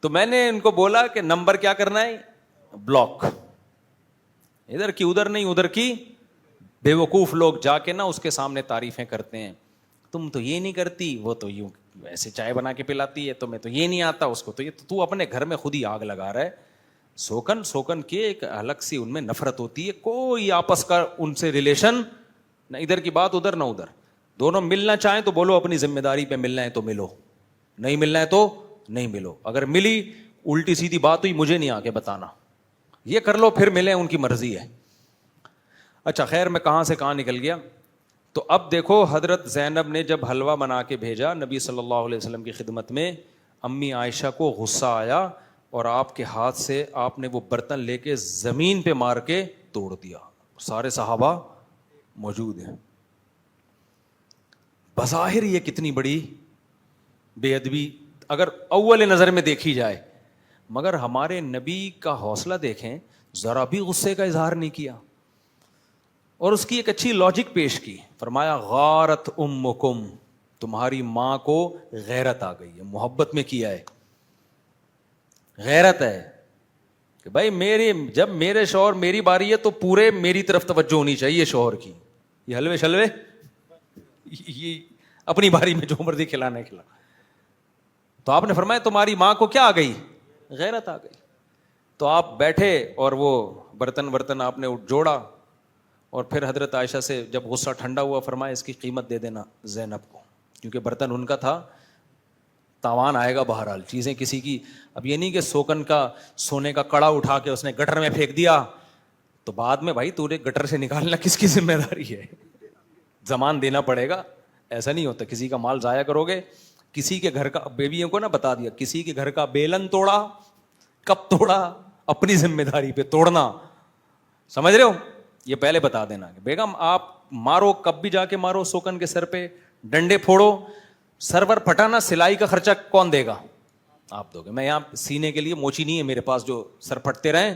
تو میں نے ان کو بولا کہ نمبر کیا کرنا ہے, بلاک, ادھر کی ادھر نہیں, ادھر کی. بے وقوف لوگ جا کے نا اس کے سامنے تعریفیں کرتے ہیں, تم تو یہ نہیں کرتی, وہ تو یوں ایسے چائے بنا کے پلاتی ہے, تمہیں تو یہ نہیں آتا, اس کو تو یہ, تو اپنے گھر میں خود ہی آگ لگا رہا ہے. سوکن کے ایک الگ سی ان میں نفرت ہوتی ہے, کوئی آپس کا ان سے ریلیشن نہ, ادھر کی بات ادھر نہ ادھر. دونوں ملنا چاہیں تو بولو اپنی ذمہ داری پہ ملنا ہے تو ملو, نہیں ملنا ہے تو نہیں ملو. اگر ملی الٹی سیدھی بات ہوئی مجھے نہیں آ کے بتانا, یہ کر لو پھر ملیں, ان کی مرضی ہے. اچھا خیر, میں کہاں سے کہاں نکل گیا. تو اب دیکھو حضرت زینب نے جب حلوہ بنا کے بھیجا نبی صلی اللہ علیہ وسلم کی خدمت میں, امی عائشہ کو غصہ آیا اور آپ کے ہاتھ سے آپ نے وہ برتن لے کے زمین پہ مار کے توڑ دیا. سارے صحابہ موجود ہیں. بظاہر یہ کتنی بڑی بے ادبی اگر اول نظر میں دیکھی جائے, مگر ہمارے نبی کا حوصلہ دیکھیں, ذرا بھی غصے کا اظہار نہیں کیا اور اس کی ایک اچھی لاجک پیش کی. فرمایا غارت امکم, تمہاری ماں کو غیرت آ گئی ہے, محبت میں کیا ہے, غیرت ہے کہ بھائی جب میرے شوہر میری باری ہے تو پورے میری طرف توجہ ہونی چاہیے شوہر کی. یہ حلوے شلوے یہ اپنی باری میں جو مرضی کھلانا کھلا. تو آپ نے فرمایا تمہاری ماں کو کیا آ گئی, غیرت آ گئی. تو آپ بیٹھے اور وہ برتن آپ نے جوڑا, اور پھر حضرت عائشہ سے جب غصہ ٹھنڈا ہوا فرمایا اس کی قیمت دے دینا زینب کو, کیونکہ برتن ان کا تھا, تاوان آئے گا بہرحال. چیزیں کسی کی, اب یہ نہیں کہ سوکن کا سونے کا کڑا اٹھا کے اس نے گٹر میں پھینک دیا تو بعد میں بھائی تو نے گٹر سے نکالنا کس کی ذمہ داری ہے, زمان دینا پڑے گا. ایسا نہیں ہوتا, کسی کا مال ضائع کرو گے. کسی کے گھر کا, بیویوں کو نا بتا دیا, کسی کے گھر کا بیلن توڑا, کب توڑا, اپنی ذمہ داری پہ توڑنا, سمجھ رہے ہو, یہ پہلے بتا دینا کہ بیگم آپ مارو, کب بھی جا کے مارو, سوکن کے سر پہ ڈنڈے پھوڑو, سرور پھٹانا سلائی کا خرچہ کون دے گا, آپ دو گے. میں یہاں سینے کے لیے موچی نہیں ہے میرے پاس جو سر پھٹتے رہیں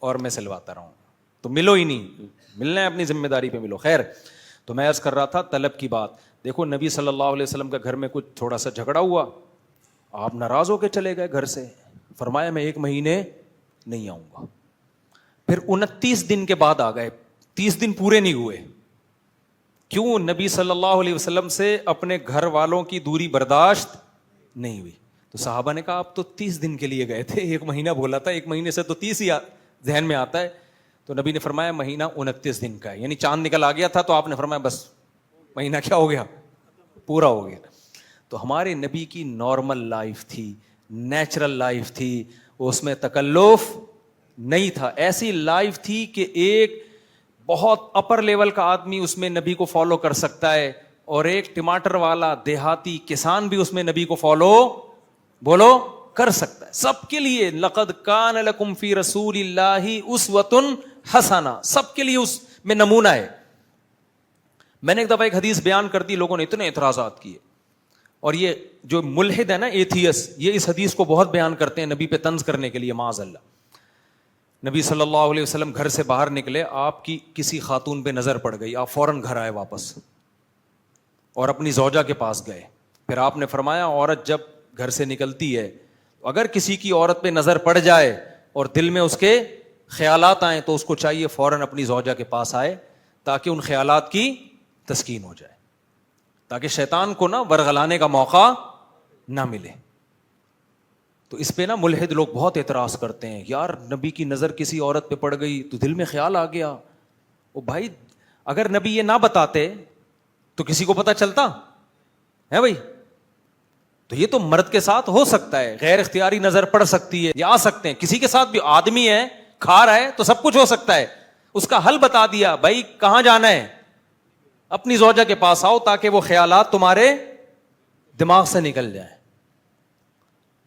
اور میں سلواتا رہوں, تو ملو ہی نہیں, ملنا ہے اپنی ذمہ داری پہ ملو. خیر, تو میں عرض کر رہا تھا طلب کی بات. دیکھو نبی صلی اللہ علیہ وسلم کا گھر میں کچھ تھوڑا سا جھگڑا ہوا, آپ ناراض ہو کے چلے گئے گھر سے, فرمایا میں 1 مہینے نہیں آؤں گا. پھر 29 دن کے بعد آ گئے, 30 دن پورے نہیں ہوئے. کیوں؟ نبی صلی اللہ علیہ وسلم سے اپنے گھر والوں کی دوری برداشت نہیں ہوئی. تو صحابہ نے کہا آپ تو 30 دن کے لیے گئے تھے, 1 مہینہ بولا تھا, 1 مہینے سے تو 30 ہی ذہن میں آتا ہے. تو نبی نے فرمایا مہینہ 29 دن کا ہے, یعنی چاند نکل آ گیا تھا تو آپ نے فرمایا بس مہینہ کیا ہو گیا, پورا ہو گیا. تو ہمارے نبی کی نارمل لائف تھی, نیچرل لائف تھی, اس میں تکلف نہیں تھا. ایسی لائف تھی کہ ایک بہت اپر لیول کا آدمی اس میں نبی کو فالو کر سکتا ہے, اور ایک ٹماٹر والا دیہاتی کسان بھی اس میں نبی کو فالو بولو کر سکتا ہے. سب کے لیے لقد کان لکم فی رسول اللہ اسوۃ حسنہ, سب کے لیے اس میں نمونہ ہے. میں نے ایک دفعہ ایک حدیث بیان کر دی, لوگوں نے اتنے اعتراضات کیے, اور یہ جو ملحد ہے نا ایتھیس, یہ اس حدیث کو بہت بیان کرتے ہیں نبی پہ طنز کرنے کے لیے. معاذ اللہ, نبی صلی اللہ علیہ وسلم گھر سے باہر نکلے, آپ کی کسی خاتون پہ نظر پڑ گئی, آپ فوراً گھر آئے واپس اور اپنی زوجہ کے پاس گئے. پھر آپ نے فرمایا عورت جب گھر سے نکلتی ہے, اگر کسی کی عورت پہ نظر پڑ جائے اور دل میں اس کے خیالات آئیں تو اس کو چاہیے فوراً اپنی زوجہ کے پاس آئے تاکہ ان خیالات کی تسکین ہو جائے, تاکہ شیطان کو نا ورغلانے کا موقع نہ ملے. تو اس پہ نا ملحد لوگ بہت اعتراض کرتے ہیں, یار نبی کی نظر کسی عورت پہ پڑ گئی تو دل میں خیال آ گیا. او بھائی, اگر نبی یہ نہ بتاتے تو کسی کو پتہ چلتا ہے بھائی؟ تو یہ تو مرد کے ساتھ ہو سکتا ہے, غیر اختیاری نظر پڑ سکتی ہے, یا آ سکتے ہیں, کسی کے ساتھ بھی, آدمی ہے کھا رہا ہے تو سب کچھ ہو سکتا ہے. اس کا حل بتا دیا, بھائی کہاں جانا ہے, اپنی زوجہ کے پاس آؤ تاکہ وہ خیالات تمہارے دماغ سے نکل جائیں.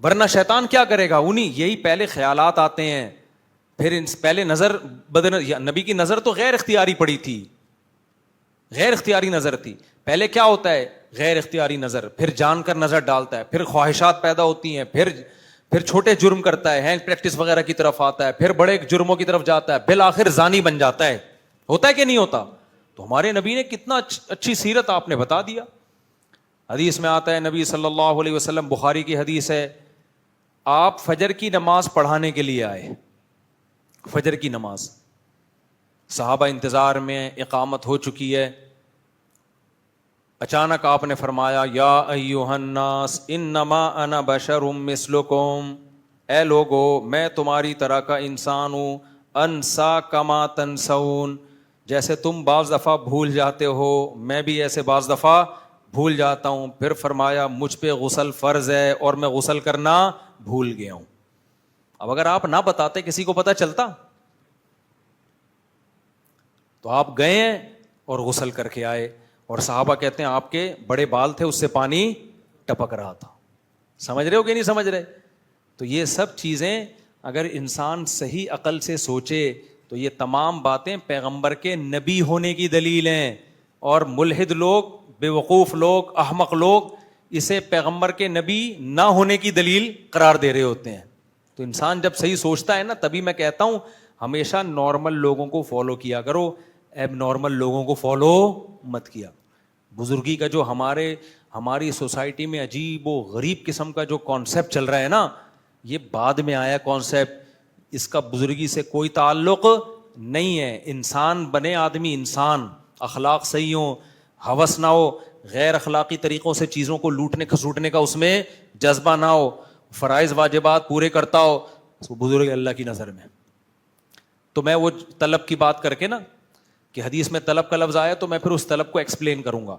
ورنہ شیطان کیا کرے گا, انہیں یہی پہلے خیالات آتے ہیں, پھر پہلے نظر نبی کی نظر تو غیر اختیاری پڑی تھی, غیر اختیاری نظر تھی. پہلے کیا ہوتا ہے, غیر اختیاری نظر, پھر جان کر نظر ڈالتا ہے, پھر خواہشات پیدا ہوتی ہیں, پھر چھوٹے جرم کرتا ہے, ہینڈ پریکٹس وغیرہ کی طرف آتا ہے, پھر بڑے جرموں کی طرف جاتا ہے, بالآخر زانی بن جاتا ہے. ہوتا ہے کہ نہیں ہوتا؟ تو ہمارے نبی نے کتنا اچھی سیرت آپ نے بتا دیا. حدیث میں آتا ہے, نبی صلی اللہ علیہ وسلم, بخاری کی حدیث ہے, آپ فجر کی نماز پڑھانے کے لیے آئے. فجر کی نماز, صحابہ انتظار میں, اقامت ہو چکی ہے. اچانک آپ نے فرمایا, یا ایھا الناس انما انا بشر مثلکم, اے لوگو میں تمہاری طرح کا انسان ہوں. انسا کما تنسون, جیسے تم بعض دفعہ بھول جاتے ہو میں بھی ایسے بعض دفعہ بھول جاتا ہوں. پھر فرمایا, مجھ پہ غسل فرض ہے اور میں غسل کرنا بھول گیا ہوں. اب اگر آپ نہ بتاتے کسی کو پتہ چلتا؟ تو آپ گئے ہیں اور غسل کر کے آئے, اور صحابہ کہتے ہیں آپ کے بڑے بال تھے, اس سے پانی ٹپک رہا تھا. سمجھ رہے ہو کہ نہیں سمجھ رہے؟ تو یہ سب چیزیں اگر انسان صحیح عقل سے سوچے تو یہ تمام باتیں پیغمبر کے نبی ہونے کی دلیل ہیں. اور ملحد لوگ, بے وقوف لوگ, احمق لوگ اسے پیغمبر کے نبی نہ ہونے کی دلیل قرار دے رہے ہوتے ہیں. تو انسان جب صحیح سوچتا ہے نا, تبھی میں کہتا ہوں ہمیشہ نارمل لوگوں کو فالو کیا کرو, ایب نارمل لوگوں کو فالو مت کیا. بزرگی کا جو ہماری سوسائٹی میں عجیب و غریب قسم کا جو کانسیپٹ چل رہا ہے نا, یہ بعد میں آیا کانسیپٹ, اس کا بزرگی سے کوئی تعلق نہیں ہے. انسان بنے آدمی, انسان اخلاق صحیح ہو, ہوس نہ ہو, غیر اخلاقی طریقوں سے چیزوں کو لوٹنے کھسوٹنے کا اس میں جذبہ نہ ہو, فرائض واجبات پورے کرتا ہو, اس کو بزرگ اللہ کی نظر میں. تو میں وہ طلب کی بات کر کے نا, کہ حدیث میں طلب کا لفظ آیا تو میں پھر اس طلب کو ایکسپلین کروں گا.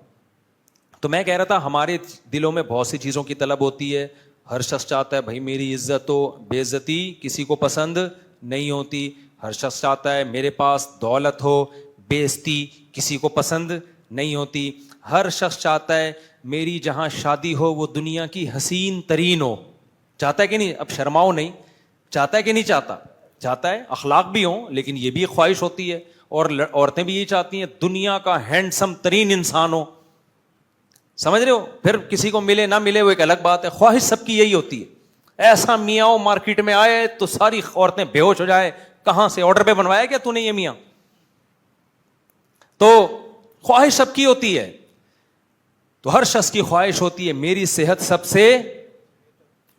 تو میں کہہ رہا تھا ہمارے دلوں میں بہت سی چیزوں کی طلب ہوتی ہے. ہر شخص چاہتا ہے بھائی میری عزت ہو, بے عزتی کسی کو پسند نہیں ہوتی. ہر شخص چاہتا ہے میرے پاس دولت ہو, بے عزتی کسی کو پسند نہیں ہوتی. ہر شخص چاہتا ہے میری جہاں شادی ہو وہ دنیا کی حسین ترین ہو. چاہتا ہے کہ نہیں؟ اب شرماؤ نہیں, چاہتا ہے کہ نہیں چاہتا؟ چاہتا ہے. اخلاق بھی ہوں لیکن یہ بھی ایک خواہش ہوتی ہے. اور عورتیں بھی یہی چاہتی ہیں دنیا کا ہینڈسم ترین انسان ہو. سمجھ رہے ہو؟ پھر کسی کو ملے نہ ملے وہ ایک الگ بات ہے, خواہش سب کی یہی ہوتی ہے. ایسا میاں ہو مارکیٹ میں آئے تو ساری عورتیں بے ہوش ہو جائے, کہاں سے آرڈر پہ بنوایا کیا تو نے یہ میاں؟ تو خواہش سب کی ہوتی ہے. تو ہر شخص کی خواہش ہوتی ہے میری صحت سب سے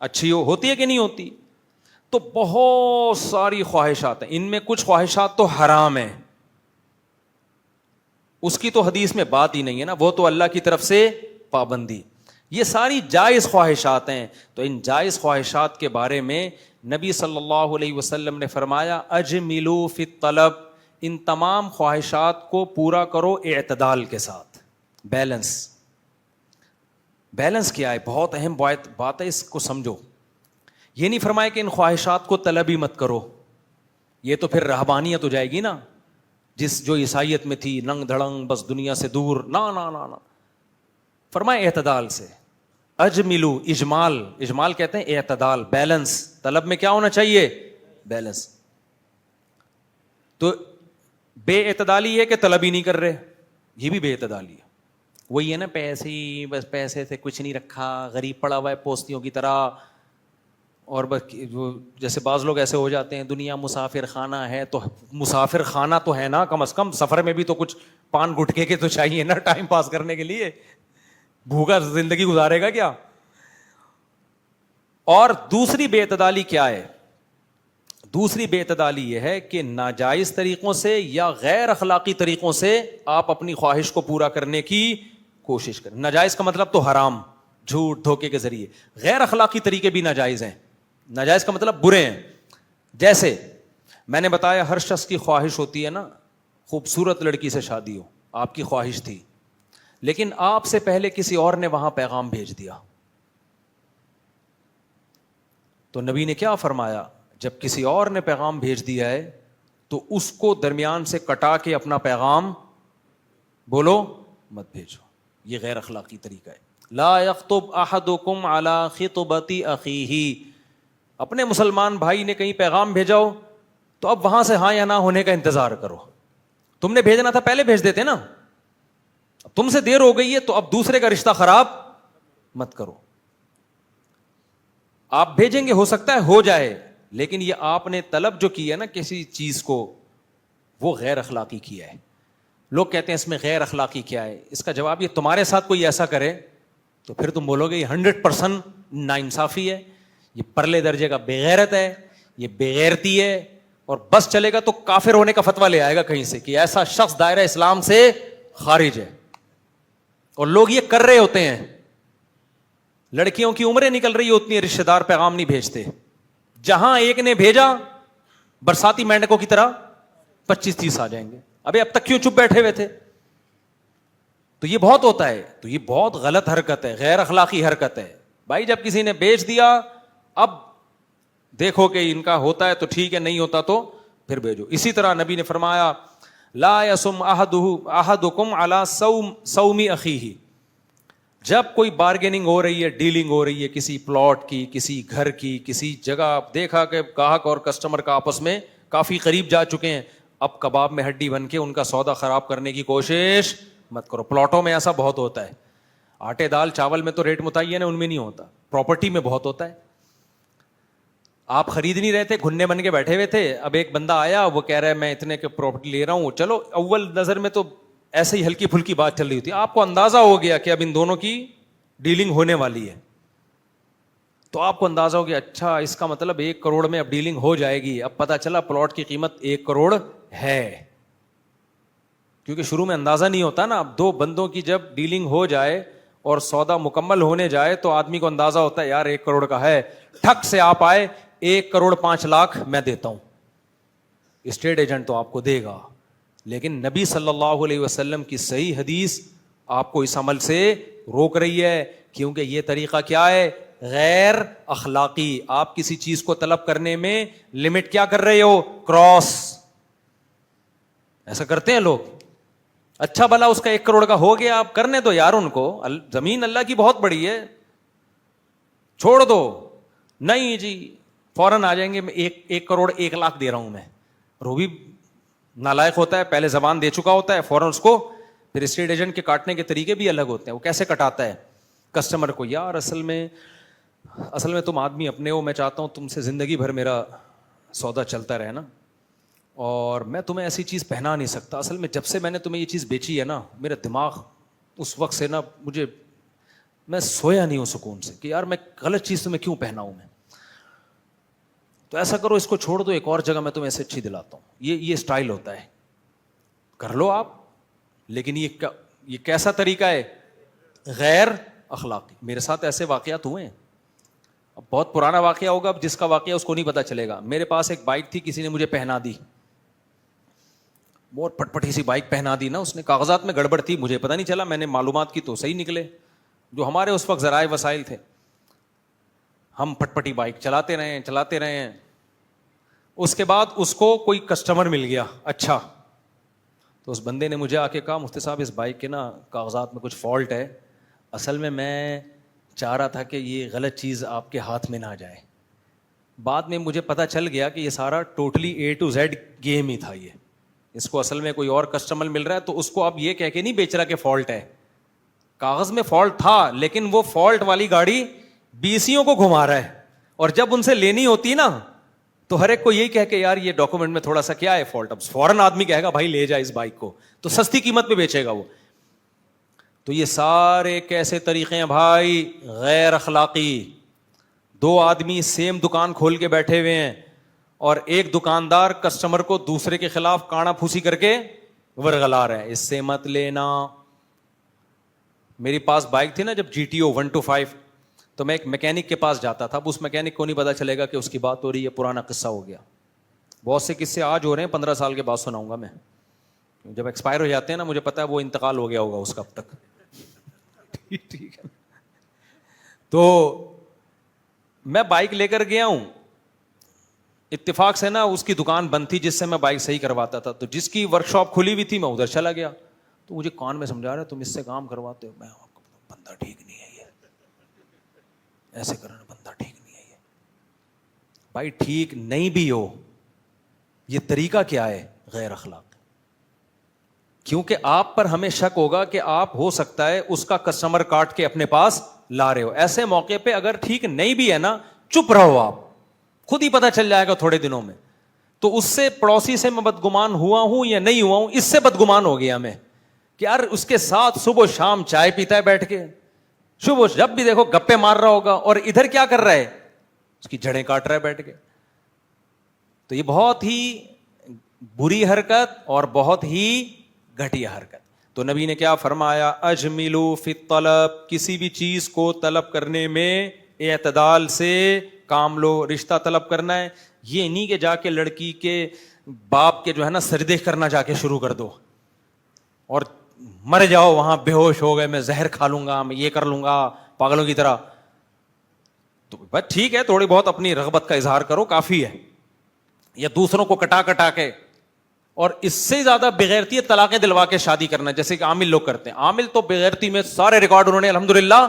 اچھی ہو. ہوتی ہے کہ نہیں ہوتی؟ تو بہت ساری خواہشات ہیں, ان میں کچھ خواہشات تو حرام ہیں, اس کی تو حدیث میں بات ہی نہیں ہے نا, وہ تو اللہ کی طرف سے پابندی. یہ ساری جائز خواہشات ہیں. تو ان جائز خواہشات کے بارے میں نبی صلی اللہ علیہ وسلم نے فرمایا اجملوا فی الطلب, ان تمام خواہشات کو پورا کرو اعتدال کے ساتھ. بیلنس. بیلنس کیا ہے؟ بہت اہم بات ہے, اس کو سمجھو. یہ نہیں فرمایا کہ ان خواہشات کو طلب ہی مت کرو, یہ تو پھر رہبانیت ہو جائے گی نا, جو عیسائیت میں تھی, ننگ دھڑنگ بس دنیا سے دور. نہ فرمائے اعتدال سے. اجملو, اجمال کہتے ہیں اعتدال, بیلنس. طلب میں کیا ہونا چاہیے؟ بیلنس. تو بے اعتدالی ہے کہ طلب ہی نہیں کر رہے, یہ بھی بے اعتدالی ہے. وہی ہے نا, پیسے ہی بس, پیسے سے کچھ نہیں رکھا, غریب پڑا ہوا ہے پوستیوں کی طرح. اور بس جیسے بعض لوگ ایسے ہو جاتے ہیں دنیا مسافر خانہ ہے, تو مسافر خانہ تو ہے نا, کم از کم سفر میں بھی تو کچھ پان گٹکے کے تو چاہیے نا ٹائم پاس کرنے کے لیے, بھوکا زندگی گزارے گا کیا؟ اور دوسری بے اعتدالی کیا ہے؟ دوسری بے اعتدالی یہ ہے کہ ناجائز طریقوں سے یا غیر اخلاقی طریقوں سے آپ اپنی خواہش کو پورا کرنے کی کوشش کریں. ناجائز کا مطلب تو حرام, جھوٹ دھوکے کے ذریعے. غیر اخلاقی طریقے بھی ناجائز ہیں. ناجائز کا مطلب برے ہیں. جیسے میں نے بتایا ہر شخص کی خواہش ہوتی ہے نا خوبصورت لڑکی سے شادی ہو, آپ کی خواہش تھی, لیکن آپ سے پہلے کسی اور نے وہاں پیغام بھیج دیا. تو نبی نے کیا فرمایا؟ جب کسی اور نے پیغام بھیج دیا ہے تو اس کو درمیان سے کٹا کے اپنا پیغام بولو مت بھیجو. یہ غیر اخلاقی طریقہ ہے. لا یخطب احدکم علی خطبۃ اخیہ, اپنے مسلمان بھائی نے کہیں پیغام بھیجا ہو تو اب وہاں سے ہاں یا نہ ہونے کا انتظار کرو. تم نے بھیجنا تھا پہلے بھیج دیتے نا, تم سے دیر ہو گئی ہے تو اب دوسرے کا رشتہ خراب مت کرو. آپ بھیجیں گے, ہو سکتا ہے ہو جائے, لیکن یہ آپ نے طلب جو کی ہے نا کسی چیز کو, وہ غیر اخلاقی کیا ہے. لوگ کہتے ہیں اس میں غیر اخلاقی کیا ہے, اس کا جواب یہ تمہارے ساتھ کوئی ایسا کرے تو پھر تم بولو گے یہ 100% ناانصافی ہے, یہ پرلے درجے کا بےغیرت ہے, یہ بےغیرتی ہے, اور بس چلے گا تو کافر ہونے کا فتویٰ لے آئے گا کہیں سے کہ ایسا شخص دائرہ اسلام سے خارج ہے. اور لوگ یہ کر رہے ہوتے ہیں. لڑکیوں کی عمریں نکل رہی ہوتی ہیں, رشتہ دار پیغام نہیں بھیجتے. جہاں ایک نے بھیجا برساتی مینڈکوں کی طرح 25-30 آ جائیں گے. ابے اب تک کیوں چپ بیٹھے ہوئے تھے؟ تو یہ بہت ہوتا ہے. تو یہ بہت غلط حرکت ہے, غیر اخلاقی حرکت ہے. بھائی جب کسی نے بیچ دیا, اب دیکھو کہ ان کا ہوتا ہے تو ٹھیک ہے, نہیں ہوتا تو پھر بھیجو. اسی طرح نبی نے فرمایا لا یصم احدکم علی صوم اخیہ, جب کوئی بارگیننگ ہو رہی ہے, ڈیلنگ ہو رہی ہے کسی پلاٹ کی, کسی گھر کی, کسی جگہ, دیکھا کہ گاہک اور کسٹمر کا آپس میں کافی قریب جا چکے ہیں, اب کباب میں ہڈی بن کے ان کا سودا خراب کرنے کی کوشش مت کرو. پلاٹوں میں ایسا بہت ہوتا ہے. آٹے دال چاول میں تو ریٹ متعین ہے, ان میں نہیں ہوتا. پراپرٹی میں بہت ہوتا ہے. آپ خرید نہیں رہے تھے, گھننے بن کے بیٹھے ہوئے تھے, اب ایک بندہ آیا, وہ کہہ رہا ہے میں اتنے کے پراپرٹی لے رہا ہوں. چلو اول نظر میں تو ایسے ہی ہلکی پھلکی بات چل رہی ہوتی ہے, آپ کو اندازہ ہو گیا کہ اب ان دونوں کی ڈیلنگ ہونے والی ہے, تو آپ کو اندازہ ہو گیا اچھا اس کا مطلب 1 کروڑ میں اب ڈیلنگ ہو جائے گی. اب پتا چلا پلاٹ کی قیمت 1 کروڑ ہے, کیونکہ شروع میں اندازہ نہیں ہوتا نا. اب 2 بندوں کی جب ڈیلنگ ہو جائے اور سودا مکمل ہونے جائے تو آدمی کو اندازہ ہوتا ہے یار 1 کروڑ کا ہے. ٹھک سے آپ آئے 1 کروڑ 5 لاکھ میں دیتا ہوں, اسٹیٹ ایجنٹ تو آپ کو دے گا. لیکن نبی صلی اللہ علیہ وسلم کی صحیح حدیث آپ کو اس عمل سے روک رہی ہے, کیونکہ یہ طریقہ کیا ہے, غیر اخلاقی. آپ کسی چیز کو طلب کرنے میں لمٹ کیا کر رہے ہو, کراس. ایسا کرتے ہیں لوگ. اچھا بھلا اس کا 1 کروڑ کا ہو گیا, آپ کرنے دو یار ان کو, زمین اللہ کی بہت بڑی ہے, چھوڑ دو. نہیں جی فوراً آ جائیں گے, میں 1 کروڑ 1 لاکھ دے رہا ہوں میں. وہ بھی نالائق ہوتا ہے, پہلے زبان دے چکا ہوتا ہے, فوراً اس کو. پھر اسٹیٹ ایجنٹ کے کاٹنے کے طریقے بھی الگ ہوتے ہیں. وہ کیسے کٹاتا ہے کسٹمر کو, یار اصل میں تم آدمی اپنے ہو, میں چاہتا ہوں تم سے زندگی بھر میرا سودا چلتا رہے نا, اور میں تمہیں ایسی چیز پہنا نہیں سکتا. اصل میں جب سے میں نے تمہیں یہ چیز بیچی ہے نا, میرا دماغ اس وقت سے نا میں سویا نہیں ہوں سکون سے کہ یار میں غلط چیز تمہیں کیوں پہناؤں میں. تو ایسا کرو, اس کو چھوڑ دو, ایک اور جگہ میں تمہیں ایسے اچھی دلاتا ہوں. یہ اسٹائل ہوتا ہے, کر لو آپ. لیکن یہ کیسا طریقہ ہے, غیر اخلاقی. میرے ساتھ ایسے واقعات ہوئے ہیں. اب بہت پرانا واقعہ ہوگا, اب جس کا واقعہ اس کو نہیں پتا چلے گا. میرے پاس ایک بائک تھی, کسی نے مجھے پہنا دی, بہت پٹپٹی سی بائک پہنا دی نا اس نے. کاغذات میں گڑبڑ تھی, مجھے پتا نہیں چلا, میں نے معلومات کی تو صحیح نکلے. جو ہمارے اس وقت ذرائع وسائل تھے, ہم پٹپٹی بائک چلاتے رہے. اس کے بعد اس کو کوئی کسٹمر مل گیا اچھا, تو اس بندے نے مجھے آ کے کہا مفتی صاحب اس بائک کے نا کاغذات میں کچھ فالٹ ہے, اصل میں چاہ رہا تھا کہ یہ غلط چیز آپ کے ہاتھ میں نہ آ جائے. بعد میں مجھے پتا چل گیا کہ یہ سارا totally A to Z game ہی تھا. یہ اس کو اصل میں کوئی اور کسٹمر مل رہا ہے, تو اس کو اب یہ کہہ کے نہیں بیچ رہا کہ فالٹ ہے. کاغذ میں فالٹ تھا, لیکن وہ فالٹ والی گاڑی BCوں کو گھما رہا ہے, اور جب ان سے لینی ہوتی نا تو ہر ایک کو یہی کہہ کہ یار یہ ڈاکومنٹ میں تھوڑا سا کیا ہے فالٹ. اب فوراً آدمی کہے گا بھائی لے جا اس بائک کو, تو سستی قیمت پہ بیچے گا وہ. تو یہ سارے کیسے طریقے ہیں بھائی, غیر اخلاقی. 2 آدمی سیم دکان کھول کے بیٹھے ہوئے ہیں, اور ایک دکاندار کسٹمر کو دوسرے کے خلاف کانا پھوسی کر کے ورغلا رہا ہے, اس سے مت لینا. میری پاس بائک تھی نا جب GTO 125, تو میں ایک میکینک کے پاس جاتا تھا. اب اس میکینک کو نہیں پتا چلے گا کہ اس کی بات ہو رہی ہے, پرانا قصہ ہو گیا. بہت سے قصے آج ہو رہے ہیں, 15 سال کے بعد سناؤں گا میں. جب ایکسپائر ہو جاتے ہیں نا, مجھے پتا ہے وہ انتقال ہو گیا ہوگا اس کا اب تک. ٹھیک ہے. تو میں بائک لے کر گیا ہوں, اتفاق سے نا اس کی دکان بند تھی جس سے میں بائک صحیح کرواتا تھا. تو جس کی ورک شاپ کھلی ہوئی تھی میں ادھر چلا گیا. تو مجھے کان میں سمجھا رہا ہے تم اس سے کام کرواتے ہو, میں بندہ ٹھیک نہیں ہے, یہ ایسے کرنا بندہ ٹھیک نہیں ہے. یہ بھائی ٹھیک نہیں بھی ہو, یہ طریقہ کیا ہے, غیر اخلاق. کیونکہ آپ پر ہمیں شک ہوگا کہ آپ ہو سکتا ہے اس کا کسٹمر کاٹ کے اپنے پاس لا رہے ہو. ایسے موقع پہ اگر ٹھیک نہیں بھی ہے نا, چپ رہو, آپ خود ہی پتا چل جائے گا تھوڑے دنوں میں. تو اس سے پڑوسی سے میں بدگمان ہوا ہوں یا نہیں ہوا ہوں, اس سے بدگمان ہو گیا میں کہ یار اس کے ساتھ صبح و شام چائے پیتا ہے بیٹھ کے, صبح جب بھی دیکھو گپے مار رہا ہوگا, اور ادھر کیا کر رہا ہے, اس کی جڑیں کاٹ رہا ہے بیٹھ کے. تو یہ بہت ہی بری حرکت اور بہت ہی گھٹیا حرکت. تو نبی نے کیا فرمایا, اجملو فی الطلب, کسی بھی چیز کو طلب کرنے میں اعتدال سے کام لو. رشتہ طلب کرنا ہے, یہ نہیں کہ جا کے لڑکی کے باپ کے جو ہے نا سجدے کرنا جا کے شروع کر دو اور مر جاؤ وہاں, بے ہوش ہو گئے, میں زہر کھا لوں گا, میں یہ کر لوں گا پاگلوں کی طرح. تو بس ٹھیک ہے, تھوڑی بہت اپنی رغبت کا اظہار کرو, کافی ہے. یا دوسروں کو کٹا کٹا کے, اور اس سے زیادہ بغیرتی طلاقیں دلوا کے شادی کرنا, جیسے کہ عامل لوگ کرتے ہیں. عامل تو بغیرتی میں سارے ریکارڈ انہوں نے الحمدللہ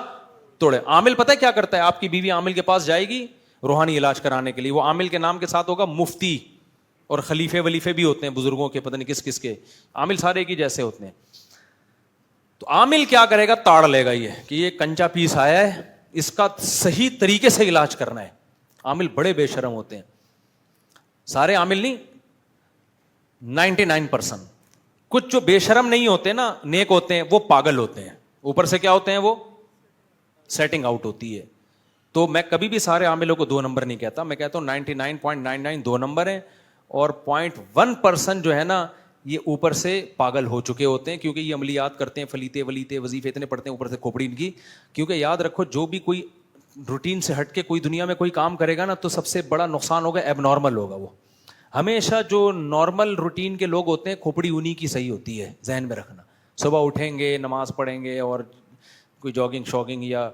توڑے. عامل پتہ ہے کیا کرتا ہے, آپ کی بیوی عامل کے پاس جائے گی روحانی علاج کرانے کے لیے, وہ عامل کے نام کے ساتھ ہوگا مفتی, اور خلیفے ولیفے بھی ہوتے ہیں بزرگوں کے, پتہ نہیں کس کس کے, عامل سارے کی جیسے ہوتے ہیں. تو عامل کیا کرے گا, تاڑ لے گا یہ کہ یہ کنچا پیس آیا ہے, اس کا صحیح طریقے سے علاج کرنا ہے. عامل بڑے بے شرم ہوتے ہیں, سارے عامل نہیں, 99%. کچھ جو بے شرم نہیں ہوتے نا, نیک ہوتے ہیں, وہ پاگل ہوتے ہیں. اوپر سے کیا ہوتے ہیں, وہ سیٹنگ آؤٹ ہوتی ہے. تو میں کبھی بھی سارے عاملوں کو 2 نمبر نہیں کہتا, میں کہتا ہوں 99.99 2 نمبر ہیں, اور 0.1% جو ہے نا یہ اوپر سے پاگل ہو چکے ہوتے ہیں, کیونکہ یہ عملیات کرتے ہیں, فلیتے ولیتے وظیفے اتنے پڑھتے ہیں اوپر سے کھوپڑی ان کی. کیونکہ یاد رکھو, جو بھی کوئی روٹین سے ہٹ کے کوئی دنیا میں کوئی کام کرے گا نا, تو سب سے بڑا نقصان ہوگا, ایب نارمل ہوگا. وہ ہمیشہ جو نارمل روٹین کے لوگ ہوتے ہیں, کھوپڑی انہی کی صحیح ہوتی ہے, ذہن میں رکھنا. صبح اٹھیں گے, نماز پڑھیں گے, اور کوئی جاگنگ شاگنگ یا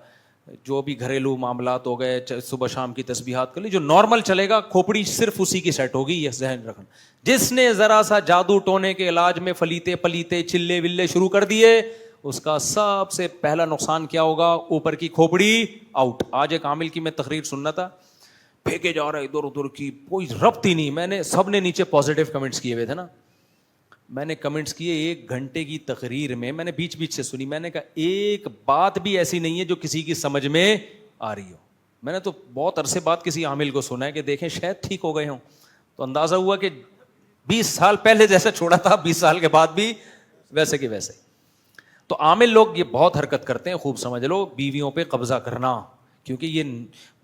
جو بھی گھریلو معاملات ہو گئے, صبح شام کی تسبیحات کر لی, جو نارمل چلے گا, کھوپڑی صرف اسی کی سیٹ ہوگی, یہ ذہن رکھنا. جس نے ذرا سا جادو ٹونے کے علاج میں فلیتے پلیتے چلے ولے شروع کر دیے, اس کا سب سے پہلا نقصان کیا ہوگا, اوپر کی کھوپڑی آؤٹ. آج ایک عامل کی میں تقریر سننا تھا, پھینکے جا رہا ہے ادھر ادھر کی, کوئی ربط ہی نہیں. میں نے سب نے نیچے پازیٹیو کمنٹس کیے ہوئے تھے نا, میں نے کمنٹس کیے 1 گھنٹے کی تقریر میں, میں نے بیچ بیچ سے سنی. میں نے کہا ایک بات بھی ایسی نہیں ہے جو کسی کی سمجھ میں آ رہی ہو. میں نے تو بہت عرصے بعد کسی عامل کو سنا ہے کہ دیکھیں شاید ٹھیک ہو گئے ہوں, تو اندازہ ہوا کہ 20 سال پہلے جیسے چھوڑا تھا 20 سال کے بعد بھی ویسے کہ ویسے. تو عامل لوگ یہ بہت حرکت کرتے ہیں, خوب سمجھ لو, بیویوں پہ قبضہ کرنا, کیونکہ یہ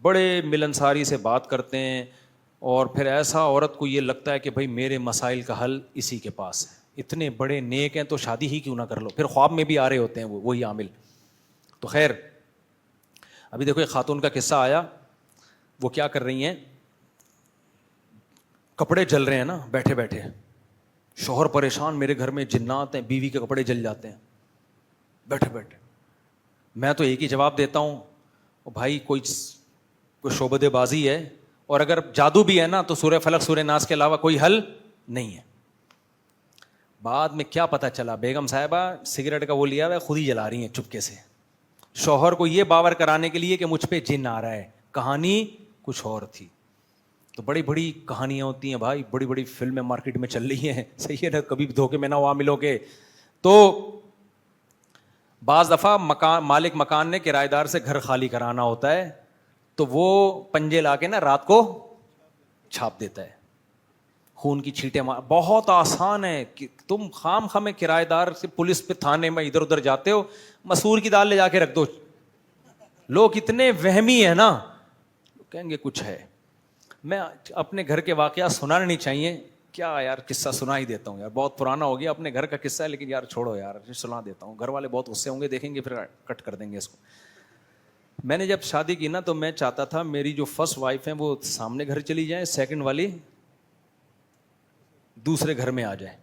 بڑے ملنساری سے بات کرتے ہیں, اور پھر ایسا عورت کو یہ لگتا ہے کہ بھائی میرے مسائل کا حل اسی کے پاس ہے, اتنے بڑے نیک ہیں تو شادی ہی کیوں نہ کر لو. پھر خواب میں بھی آ رہے ہوتے ہیں وہی عامل. تو خیر, ابھی دیکھو ایک خاتون کا قصہ آیا, وہ کیا کر رہی ہیں, کپڑے جل رہے ہیں نا بیٹھے بیٹھے, شوہر پریشان, میرے گھر میں جنات ہیں, بیوی کے کپڑے جل جاتے ہیں بیٹھے بیٹھے. میں تو ایک ہی جواب دیتا ہوں, بھائی کوئی شعبدے بازی ہے, اور اگر جادو بھی ہے نا تو سورہ فلق سورہ ناس کے علاوہ کوئی حل نہیں ہے. بعد میں کیا پتا چلا, بیگم صاحبہ سگریٹ کا وہ لیا ہوا خود ہی جلا رہی ہیں چپکے سے, شوہر کو یہ باور کرانے کے لیے کہ مجھ پہ جن آ رہا ہے. کہانی کچھ اور تھی. تو بڑی بڑی کہانیاں ہوتی ہیں بھائی, بڑی بڑی فلمیں مارکیٹ میں چل رہی ہیں, صحیح ہے نا, کبھی دھوکے میں نہ ہوا ملو کے. تو بعض دفعہ مالک مکان نے کرایہ دار سے گھر خالی کرانا ہوتا ہے, تو وہ پنجے لا کے نا رات کو چھاپ دیتا ہے, خون کی چھینٹیں بہت آسان ہے کہ تم خام خامے کرایہ دار سے پولیس پہ تھانے میں ادھر ادھر جاتے ہو, مسور کی دال لے جا کے رکھ دو. لوگ اتنے وہمی ہیں نا, کہیں گے کچھ ہے. میں اپنے گھر کے واقعات سنانا نہیں چاہیے, کیا یار قصہ سنا ہی دیتا ہوں یار, بہت پرانا ہو گیا, اپنے گھر کا قصہ ہے, لیکن یار چھوڑو یار, سنا دیتا ہوں. گھر والے بہت غصے ہوں گے, دیکھیں گے پھر کٹ کر دیں گے اس کو. میں نے جب شادی کی نا, تو میں چاہتا تھا میری جو فرسٹ وائف ہیں وہ سامنے گھر چلی جائیں, سیکنڈ والی دوسرے گھر میں آ جائے,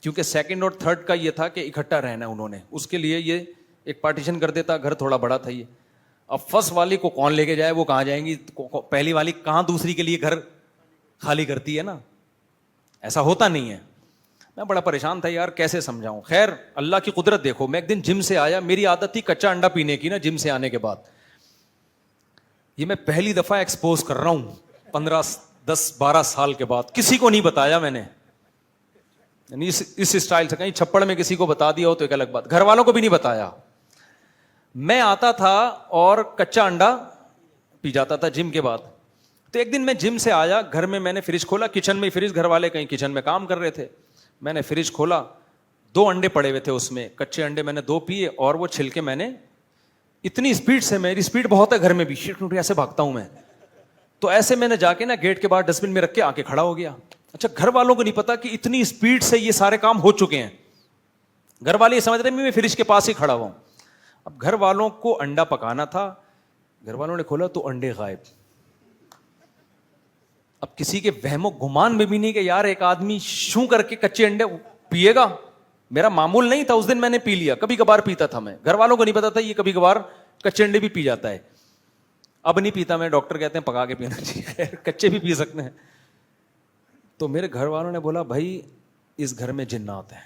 کیونکہ سیکنڈ اور تھرڈ کا یہ تھا کہ اکٹھا رہنا ہے انہوں نے, اس کے لیے یہ ایک پارٹیشن کر دیتا, گھر تھوڑا بڑا تھا یہ. اب فرسٹ والی کو کون لے کے جائے, وہ کہاں جائیں گی, پہلی والی کہاں دوسری کے لیے گھر خالی کرتی ہے نا, ایسا ہوتا نہیں ہے. میں بڑا پریشان تھا یار, کیسے سمجھاؤں. خیر اللہ کی قدرت دیکھو, میں ایک دن جم سے آیا, میری عادت تھی کچا انڈا پینے کی نا جم سے آنے کے بعد. یہ میں پہلی دفعہ ایکسپوز کر رہا ہوں 15-10-12 سال کے بعد, کسی کو نہیں بتایا میں نے. یعنی اس اسٹائل سے کہیں چھپڑ میں کسی کو بتا دیا ہو تو ایک الگ بات, گھر والوں کو بھی نہیں بتایا. میں آتا تھا اور کچا انڈا پی جاتا تھا جم کے بعد. تو ایک دن میں جم سے آیا, گھر میں نے فریج کھولا, کچن میں فریج, گھر والے کہیں کچن میں کام کر رہے تھے. میں نے فریج کھولا, 2 انڈے پڑے ہوئے تھے اس میں, کچے انڈے میں نے 2 پیے, اور وہ چھلکے میں نے اتنی اسپیڈ سے, میری اسپیڈ بہت ہے گھر میں بھی, ایسے بھاگتا ہوں میں, تو ایسے میں نے جا کے نا گیٹ کے باہر ڈسٹ بن میں رکھ کے آ کے کھڑا ہو گیا. اچھا, گھر والوں کو نہیں پتا کہ اتنی اسپیڈ سے یہ سارے کام ہو چکے ہیں. گھر والے یہ سمجھ رہے میں فریج کے پاس ہی کھڑا ہوا ہوں. اب گھر والوں کو انڈا پکانا تھا, گھر والوں نے کھولا تو انڈے غائب. اب کسی کے وہم و گمان میں بھی نہیں کہ یار ایک آدمی شوں کر کے کچے انڈے پیے گا. میرا معمول نہیں تھا, اس دن میں نے پی لیا, کبھی کبھار پیتا تھا میں, گھر والوں کو نہیں پتا تھا یہ کبھی کبھار کچے انڈے بھی پی جاتا ہے. اب نہیں پیتا میں, ڈاکٹر کہتے ہیں پکا کے پینا چاہیے, کچے بھی پی سکتے ہیں. تو میرے گھر والوں نے بولا بھائی اس گھر میں جنات ہیں.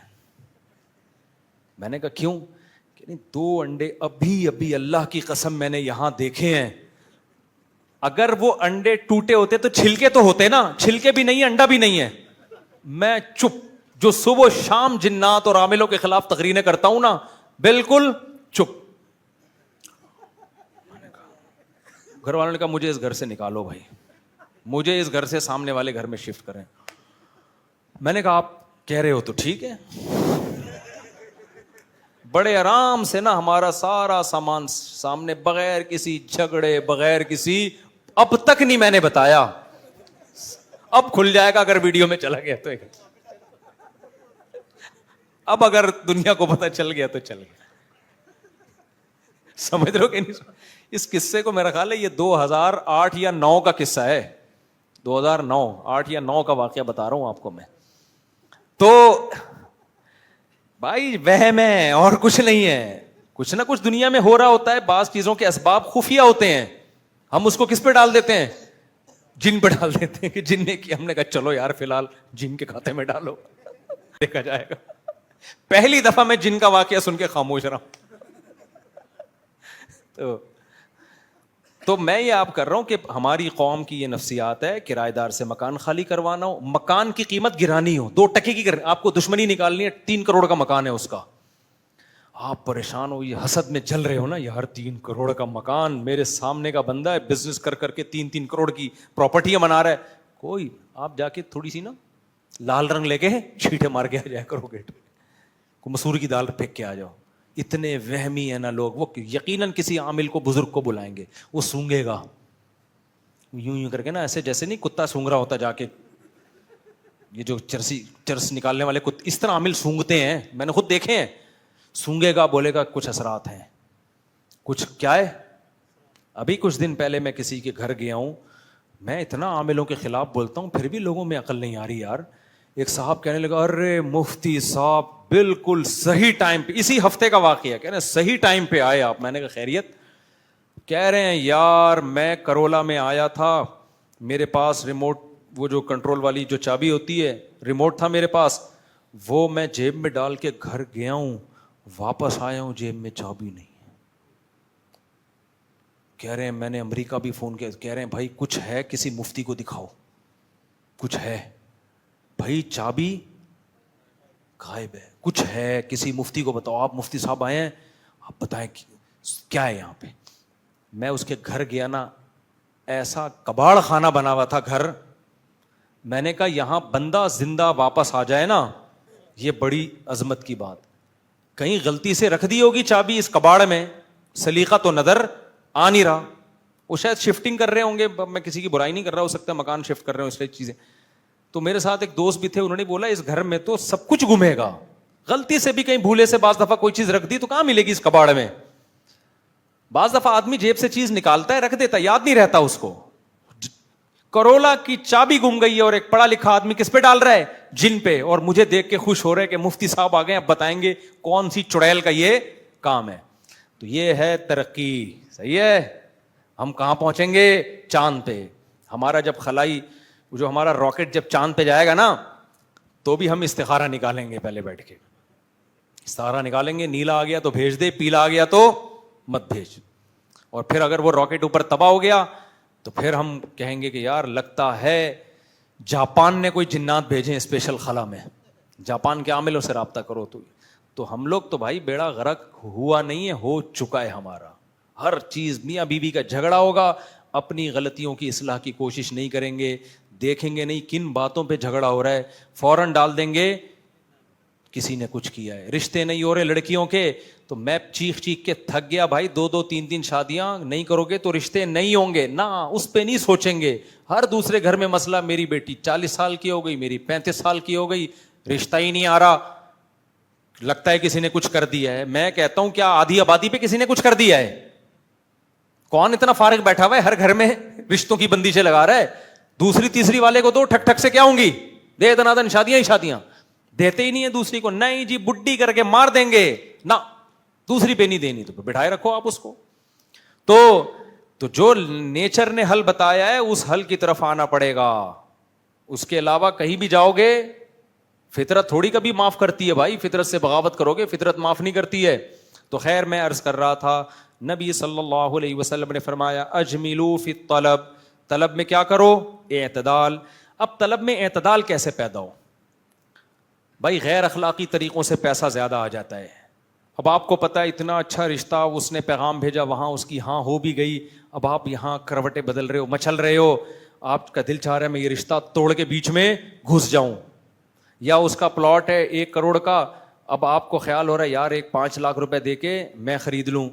میں نے کہا کیوں؟ کہ نہیں 2 انڈے ابھی اللہ کی قسم میں نے یہاں دیکھے ہیں, اگر وہ انڈے ٹوٹے ہوتے تو چھلکے تو ہوتے نا, چھلکے بھی نہیں, انڈا بھی نہیں ہے. میں چپ, جو صبح شام جنات اور عاملوں کے خلاف تقریریں کرتا ہوں نا, بالکل چپ. گھر والوں نے کہا مجھے اس گھر سے نکالو بھائی, مجھے اس گھر سے سامنے والے گھر میں شفٹ کریں. میں نے کہا آپ کہہ رہے ہو تو ٹھیک ہے. بڑے آرام سے نا ہمارا سارا سامان سامنے, بغیر کسی جھگڑے, بغیر کسی, اب تک نہیں میں نے بتایا, اب کھل جائے گا اگر ویڈیو میں چلا گیا تو. اب اگر دنیا کو پتہ چل گیا تو چل گیا. سمجھ رہے ہو کہ نہیں؟ اس قصے کو میرا خیال ہے یہ 2008 یا 9 کا قصہ ہے, 2009 8 یا 9 کا واقعہ بتا رہا ہوں آپ کو میں. تو بھائی وہم ہے اور کچھ نہیں ہے, کچھ نہ کچھ دنیا میں ہو رہا ہوتا ہے. بعض چیزوں کے اسباب خفیہ ہوتے ہیں, ہم اس کو کس پہ ڈال دیتے ہیں؟ جن پہ ڈال دیتے ہیں کہ جن نے کیا. ہم نے کہا چلو یار فی الحال جن کے کھاتے میں ڈالو, دیکھا جائے گا. پہلی دفعہ میں جن کا واقعہ سن کے خاموش رہا ہوں. تو میں یہ آپ کر رہا ہوں کہ ہماری قوم کی یہ نفسیات ہے, کرایہ دار سے مکان خالی کروانا ہو, مکان کی قیمت گرانی ہو, 2 ٹکے کی آپ کو دشمنی نکالنی ہے, 3 کروڑ کا مکان ہے اس کا, آپ پریشان ہو, یہ حسد میں جل رہے ہو نا یار 3 کروڑ کا مکان, میرے سامنے کا بندہ ہے بزنس کر کر کے 3 کروڑ کی پراپرٹیاں بنا رہا ہے. کوئی آپ جا کے تھوڑی سی نا لال رنگ لے کے چھیٹے مار کے آ جایا کرو گیٹ پہ, کو مسور کی دال پھینک کے آ جاؤ. اتنے وہمی ہے نا لوگ, وہ یقیناً کسی عامل کو, بزرگ کو بلائیں گے, وہ سونگے گا یوں کر کے نا, ایسے جیسے نہیں کتا سونگ رہا ہوتا جا کے, یہ جو چرس نکالنے والے اس طرح عامل سونگتے ہیں, میں نے خود دیکھے ہیں. سونگے گا, بولے گا کچھ اثرات ہیں, کچھ کیا ہے. ابھی کچھ دن پہلے میں کسی کے گھر گیا ہوں, میں اتنا عاملوں کے خلاف بولتا ہوں پھر بھی لوگوں میں عقل نہیں آ رہی یار. ایک صاحب کہنے لگا ارے مفتی صاحب بالکل صحیح ٹائم پہ, اسی ہفتے کا واقعہ, کہہ رہے ہیں صحیح ٹائم پہ آئے آپ. میں نے کہا خیریت؟ کہہ رہے ہیں یار میں کرولا میں آیا تھا, میرے پاس ریموٹ, وہ جو کنٹرول والی جو چابی ہوتی ہے, ریموٹ تھا میرے پاس, وہ میں جیب میں ڈال کے گھر گیا ہوں, واپس آیا ہوں جیب میں چابی نہیں. کہہ رہے ہیں میں نے امریکہ بھی فون کیا, کہہ رہے ہیں بھائی کچھ ہے, کسی مفتی کو دکھاؤ, کچھ ہے بھائی, چابی غائب ہے, کچھ ہے, کسی مفتی کو بتاؤ. آپ مفتی صاحب آئے ہیں, آپ بتائیں کیا ہے یہاں پہ. میں اس کے گھر گیا نا, ایسا کباڑ خانہ بنا ہوا تھا گھر. میں نے کہا یہاں بندہ زندہ واپس آ جائے نا, یہ بڑی عظمت کی بات. کہیں غلطی سے رکھ دی ہوگی چابی اس کباڑ میں, سلیقہ تو نظر آ نہیں رہا. وہ شاید شفٹنگ کر رہے ہوں گے, میں کسی کی برائی نہیں کر رہا, ہو سکتا ہے مکان شفٹ کر رہے ہوں اس لیے چیزیں. تو میرے ساتھ ایک دوست بھی تھے, انہوں نے بولا اس گھر میں تو سب کچھ گمے گا, غلطی سے بھی کہیں بھولے سے بعض دفعہ کوئی چیز رکھ دی تو کہاں ملے گی اس کباڑ میں. بعض دفعہ آدمی جیب سے چیز نکالتا ہے رکھ دیتا, یاد نہیں رہتا اس کو. کرولا کی چابی گم گئی ہے اور ایک پڑھا لکھا آدمی کس پہ ڈال رہا ہے, جن پہ. اور مجھے دیکھ کے خوش ہو رہے کہ مفتی صاحب آ گئے, اب بتائیں گے کون سی چڑیل کا یہ کام ہے. تو یہ ہے ترقی, صحیح ہے. ہم کہاں پہنچیں گے؟ چاند پہ. ہمارا جب خلائی, جو ہمارا راکٹ جب چاند پہ جائے گا نا, تو بھی ہم استخارہ نکالیں گے, پہلے بیٹھ کے استخارہ نکالیں گے. نیلا آ گیا تو بھیج دے, پیلا آ گیا تو مت بھیج. اور پھر اگر وہ راکٹ اوپر تباہ ہو گیا تو پھر ہم کہیں گے کہ یار لگتا ہے جاپان نے کوئی جنات بھیجے اسپیشل خلا میں. جاپان کے عاملوں سے رابطہ کرو تو ہم لوگ تو بھائی بیڑا غرق ہوا نہیں ہے, ہو چکا ہے ہمارا. ہر چیز میاں بیوی کا جھگڑا ہوگا, اپنی غلطیوں کی اصلاح کی کوشش نہیں کریں گے, دیکھیں گے نہیں کن باتوں پہ جھگڑا ہو رہا ہے, فوراً ڈال دیں گے کسی نے کچھ کیا ہے. رشتے نہیں ہو رہے لڑکیوں کے تو میں چیخ کے تھک گیا بھائی, 2 3 شادیاں نہیں کرو گے تو رشتے نہیں ہوں گے نا, اس پہ نہیں سوچیں گے. ہر دوسرے گھر میں مسئلہ, میری بیٹی 40 سال کی ہو گئی, میری 35 سال کی ہو گئی, رشتہ ہی نہیں آ رہا, لگتا ہے کسی نے کچھ کر دیا ہے. میں کہتا ہوں کیا آدھی آبادی پہ کسی نے کچھ کر دیا ہے؟ کون اتنا فارغ بیٹھا ہوا ہے ہر گھر میں رشتوں کی بندیشیں لگا رہا ہے؟ دوسری تیسری والے کو دو, ٹھک ٹھک سے کیا ہوں گی, دے دن شادیاں ہی شادیاں. دیتے ہی نہیں ہے دوسری کو, نہیں جی بڈی کر کے مار دیں گے نا, دوسری پہ نہیں دینی تو بٹھائے رکھو آپ اس کو. تو جو نیچر نے حل بتایا ہے اس حل کی طرف آنا پڑے گا. اس کے علاوہ کہیں بھی جاؤ گے, فطرت تھوڑی کبھی معاف کرتی ہے بھائی, فطرت سے بغاوت کرو گے فطرت معاف نہیں کرتی ہے. تو خیر میں عرض کر رہا تھا, نبی صلی اللہ علیہ وسلم نے فرمایا اجملوا فی الطلب, طلب میں کیا کرو, اعتدال. اب طلب میں اعتدال کیسے پیدا ہو بھائی؟ غیر اخلاقی طریقوں سے پیسہ زیادہ آ جاتا ہے. اب آپ کو پتا ہے اتنا اچھا رشتہ, اس نے پیغام بھیجا وہاں اس کی ہاں ہو بھی گئی, اب آپ یہاں کروٹیں بدل رہے ہو, مچل رہے ہو, آپ کا دل چاہ رہا ہے میں یہ رشتہ توڑ کے بیچ میں گھس جاؤں. یا اس کا پلاٹ ہے 1 کروڑ کا, اب آپ کو خیال ہو رہا ہے یار ایک 5 لاکھ روپے دے کے میں خرید لوں,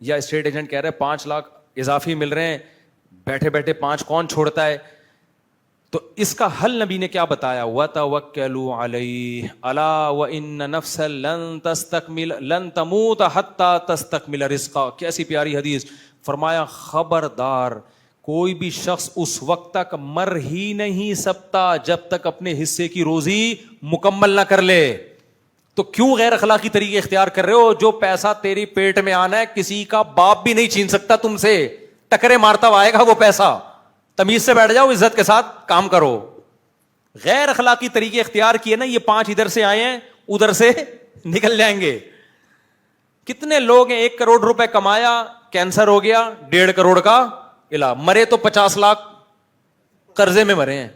یا اسٹیٹ ایجنٹ کہہ رہے ہیں 5 لاکھ اضافی مل رہے ہیں, بیٹھے بیٹھے 5 کون چھوڑتا ہے. تو اس کا حل نبی نے کیا بتایا, وَتَوَكَّلُوا عَلَيْهِ أَلَا وَإِنَّ نَفْسًا لَن تَمُوتَ حَتَّى تَسْتَكْمِلَ رِزْقَهَا. کیسی پیاری حدیث. فرمایا خبردار کوئی بھی شخص اس وقت تک مر ہی نہیں سکتا جب تک اپنے حصے کی روزی مکمل نہ کر لے. تو کیوں غیر اخلاقی طریقے اختیار کر رہے ہو؟ جو پیسہ تیری پیٹ میں آنا ہے کسی کا باپ بھی نہیں چھین سکتا تم سے, ٹکرے مارتا ہوا آئے گا وہ پیسہ. تمیز سے بیٹھ جاؤ, عزت کے ساتھ کام کرو. غیر اخلاقی طریقے اختیار کیے نا, یہ 5 ادھر سے آئے ہیں ادھر سے نکل جائیں گے. کتنے لوگ ہیں 1 کروڑ روپے کمایا, کینسر ہو گیا, 1.5 کروڑ کا علاج, مرے تو 50 لاکھ قرضے میں مرے ہیں.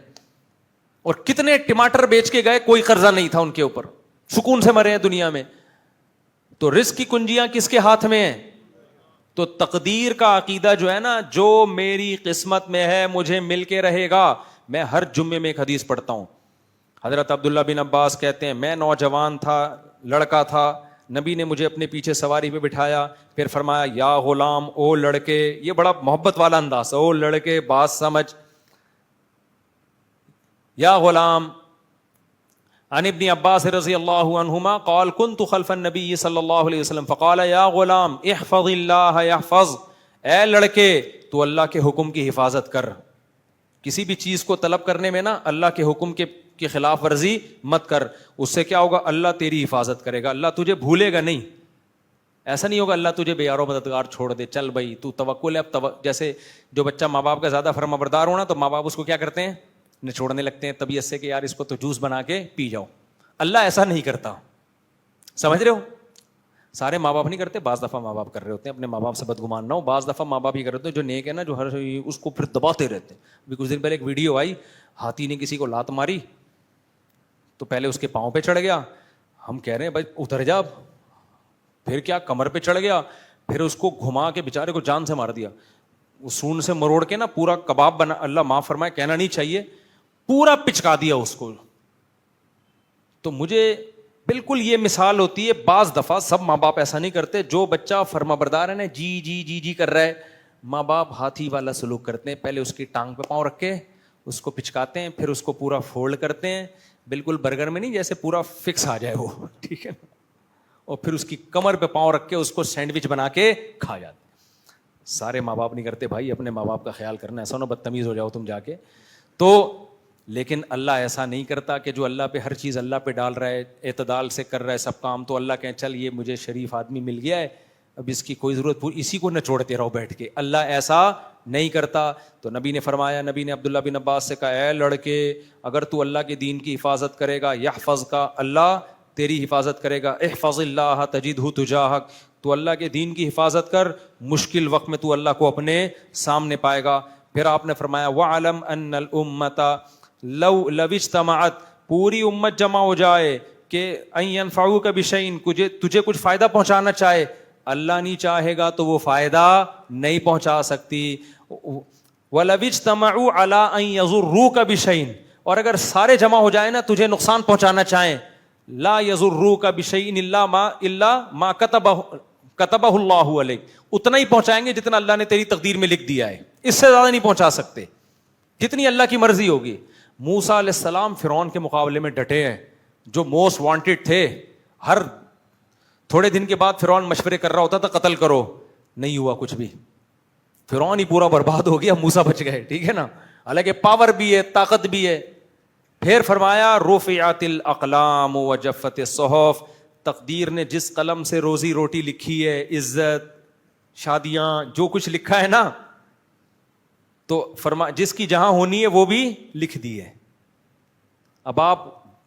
اور کتنے ٹماٹر بیچ کے گئے, کوئی قرضہ نہیں تھا ان کے اوپر, سکون سے مرے ہیں دنیا میں. تو رزق کی کنجیاں کس کے ہاتھ میں ہیں؟ تو تقدیر کا عقیدہ جو ہے نا, جو میری قسمت میں ہے مجھے مل کے رہے گا. میں ہر جمعے میں ایک حدیث پڑھتا ہوں. حضرت عبداللہ بن عباس کہتے ہیں میں نوجوان تھا, لڑکا تھا, نبی نے مجھے اپنے پیچھے سواری پہ بٹھایا, پھر فرمایا یا غلام, او لڑکے, یہ بڑا محبت والا انداز, او لڑکے بات سمجھ, یا غلام. عن ابن عباس رضی اللہ عنہما قال كنت خلف النبی صلی اللہ علیہ وسلم فقال یا غلام احفظ اللہ یحفظ, اے لڑکے تو اللہ کے حکم کی حفاظت کر. کسی بھی چیز کو طلب کرنے میں نا اللہ کے حکم کے خلاف ورزی مت کر, اس سے کیا ہوگا, اللہ تیری حفاظت کرے گا, اللہ تجھے بھولے گا نہیں. ایسا نہیں ہوگا اللہ تجھے بے یار و مددگار چھوڑ دے, چل بھائی تو توکل ہے. اب جیسے جو بچہ ماں باپ کا زیادہ فرما بردار ہونا تو ماں باپ اس کو کیا کرتے ہیں, چھوڑنے لگتے ہیں طبیعت سے کہ یار اس کو تو جوس بنا کے پی جاؤ. اللہ ایسا نہیں کرتا, سمجھ رہے ہو؟ سارے ماں باپ نہیں کرتے, بعض دفعہ ماں باپ کر رہے ہوتے ہیں, اپنے ماں باپ سے بدگمان نہ ہو. بعض دفعہ ماں باپ ہی کر رہے ہوتے ہیں جو نیک ہے نا, جو ہر اس کو پھر دباتے رہتے ہیں. ابھی کچھ دن پہلے ایک ویڈیو آئی, ہاتھی نے کسی کو لات ماری تو پہلے اس کے پاؤں پہ چڑھ گیا, ہم کہہ رہے ہیں بھائی اتر جا, پھر کیا کمر پہ چڑھ گیا, پھر اس کو گھما کے بیچارے کو جان سے مار دیا, سون سے مروڑ کے نا پورا کباب بنا, اللہ معاف فرمائے کہنا نہیں چاہیے, پورا پچکا دیا اس کو. تو مجھے بالکل یہ مثال ہوتی ہے, بعض دفعہ سب ماں باپ ایسا نہیں کرتے. جو بچہ فرما بردار ہے نا, جی جی جی جی کر رہا ہے, ماں باپ ہاتھی والا سلوک کرتے ہیں, پہلے اس کی ٹانگ پہ پاؤں رکھ کے اس کو پچکاتے ہیں, پھر اس کو پورا فولڈ کرتے ہیں, بالکل برگر میں نہیں جیسے پورا فکس آ جائے وہ, ٹھیک ہے, اور پھر اس کی کمر پہ پاؤں رکھ کے اس کو سینڈوچ بنا کے کھا جاتے. سارے ماں باپ نہیں کرتے بھائی, اپنے ماں باپ کا خیال کرنا, ایسا نہ بدتمیز ہو جاؤ تم جا کے. تو لیکن اللہ ایسا نہیں کرتا کہ جو اللہ پہ ہر چیز اللہ پہ ڈال رہا ہے, اعتدال سے کر رہا ہے سب کام, تو اللہ کہیں چل یہ مجھے شریف آدمی مل گیا ہے, اب اس کی کوئی ضرورت, اسی کو نہ چھوڑتے رہو بیٹھ کے. اللہ ایسا نہیں کرتا. تو نبی نے فرمایا, نبی نے عبداللہ بن عباس سے کہا اے لڑکے اگر تو اللہ کے دین کی حفاظت کرے گا, یحفظ کا, اللہ تیری حفاظت کرے گا. احفظ اللہ تجدہ تجاہک, تو اللہ کے دین کی حفاظت کر, مشکل وقت میں تو اللہ کو اپنے سامنے پائے گا. پھر آپ نے فرمایا وَعْلَمْ أَنَّ الْأُمَّةَ لو اجتمعت, پوری امت جمع ہو جائے, کہ ان ينفعوك بشيء، تجھے کچھ فائدہ پہنچانا چاہے، اللہ نہیں چاہے گا تو وہ فائدہ نہیں پہنچا سکتی. وَلَوِ اجْتَمَعُوا عَلَىٰ أَن يَضُرُّوكَ بِشَيْءٍ، اور اگر سارے جمع ہو جائیں نا تجھے نقصان پہنچانا چاہیں، لا يَضُرُّوكَ بِشَيْءٍ إِلَّا مَا كَتَبَهُ اللَّهُ عَلَيْكَ، اتنا ہی پہنچائیں گے جتنا اللہ نے تیری تقدیر میں لکھ دیا ہے، اس سے زیادہ نہیں پہنچا سکتے، جتنی اللہ کی مرضی ہوگی. موسیٰ علیہ السلام فرعون کے مقابلے میں ڈٹے ہیں، جو موسٹ وانٹیڈ تھے. ہر تھوڑے دن کے بعد فرعون مشورے کر رہا ہوتا تھا قتل کرو، نہیں ہوا کچھ بھی، فرعون ہی پورا برباد ہو گیا، موسیٰ بچ گئے. ٹھیک ہے نا، حالانکہ پاور بھی ہے، طاقت بھی ہے. پھر فرمایا رفعت الاقلام وجفت الصحف، تقدیر نے جس قلم سے روزی روٹی لکھی ہے، عزت، شادیاں، جو کچھ لکھا ہے نا، تو جس کی جہاں ہونی ہے وہ بھی لکھ دی ہے. اب آپ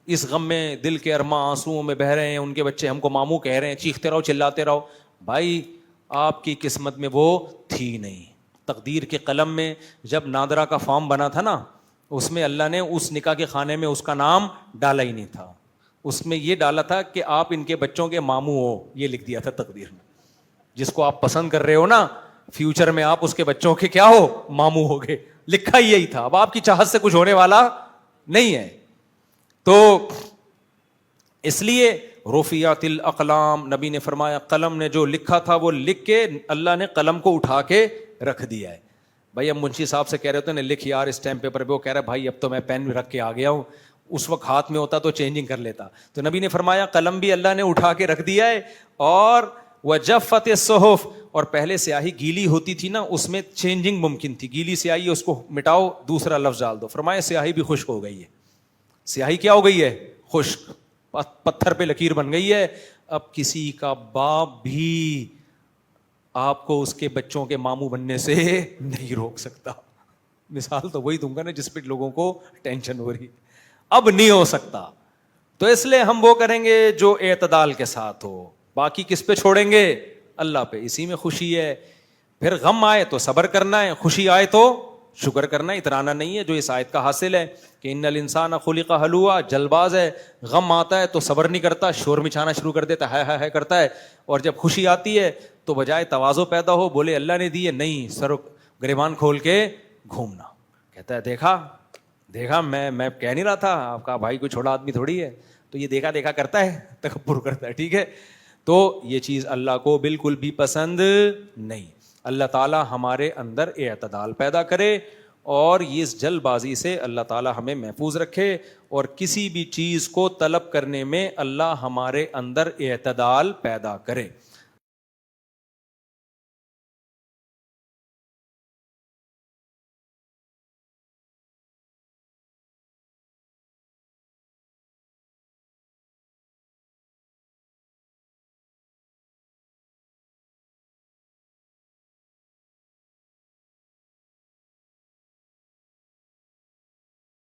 اس غم میں دل کے ارماں آنسوؤں میں بہہ رہے ہیں، ان کے بچے ہم کو ماموں کہہ رہے ہیں، چیختے رہو چلاتے رہو. بھائی آپ کی قسمت میں وہ تھی نہیں. تقدیر کے قلم میں جب نادرہ کا فارم بنا تھا نا، اس میں اللہ نے اس نکاح کے خانے میں اس کا نام ڈالا ہی نہیں تھا، اس میں یہ ڈالا تھا کہ آپ ان کے بچوں کے ماموں ہو، یہ لکھ دیا تھا تقدیر میں. جس کو آپ پسند کر رہے ہو نا، فیوچر میں آپ اس کے بچوں کے کیا ہو، ماموں ہو گے، لکھا ہی یہی تھا. اب آپ کی چاہت سے کچھ ہونے والا نہیں ہے. تو اس لیے رفعت الاقلام، نبی نے فرمایا قلم نے جو لکھا تھا وہ لکھ کے اللہ نے قلم کو اٹھا کے رکھ دیا ہے. بھائی اب منشی صاحب سے کہہ رہے ہوتے ہیں لکھ یار اسٹیمپ پیپر پہ، وہ کہہ رہا ہے بھائی اب تو میں پین رکھ کے آ گیا ہوں، اس وقت ہاتھ میں ہوتا تو چینجنگ کر لیتا. تو نبی نے فرمایا قلم بھی اللہ نے اٹھا کے رکھ دیا ہے. اور وجفت الصحف، اور پہلے سیاہی گیلی ہوتی تھی نا، اس میں چینجنگ ممکن تھی، گیلی سیاہی اس کو مٹاؤ دوسرا لفظ ڈال دو. فرمایا سیاہی بھی خشک ہو گئی ہے. سیاہی کیا ہو گئی ہے؟ خشک، پتھر پہ لکیر بن گئی ہے. اب کسی کا باپ بھی آپ کو اس کے بچوں کے ماموں بننے سے نہیں روک سکتا. مثال تو وہی دوں گا نا جس پہ لوگوں کو ٹینشن ہو رہی، اب نہیں ہو سکتا. تو اس لیے ہم وہ کریں گے جو اعتدال کے ساتھ ہو. باقی کس پہ چھوڑیں گے؟ اللہ پہ. اسی میں خوشی ہے. پھر غم آئے تو صبر کرنا ہے، خوشی آئے تو شکر کرنا ہے، اترانا نہیں ہے، جو اس آیت کا حاصل ہے کہ ان الانسان خلق ہلوعا، جلد باز ہے. غم آتا ہے تو صبر نہیں کرتا، شور مچانا شروع کر دیتا ہے کرتا ہے. اور جب خوشی آتی ہے تو بجائے تواضع پیدا ہو، بولے اللہ نے دی ہے، نہیں، سر گریبان کھول کے گھومنا. کہتا ہے دیکھا میں کہہ نہیں رہا تھا، آپ کا بھائی کوئی چھوٹا آدمی تھوڑی ہے. تو یہ دیکھا کرتا ہے، تکبر کرتا ہے. ٹھیک ہے، تو یہ چیز اللہ کو بالکل بھی پسند نہیں. اللہ تعالی ہمارے اندر اعتدال پیدا کرے اور اس جلد بازی سے اللہ تعالی ہمیں محفوظ رکھے، اور کسی بھی چیز کو طلب کرنے میں اللہ ہمارے اندر اعتدال پیدا کرے.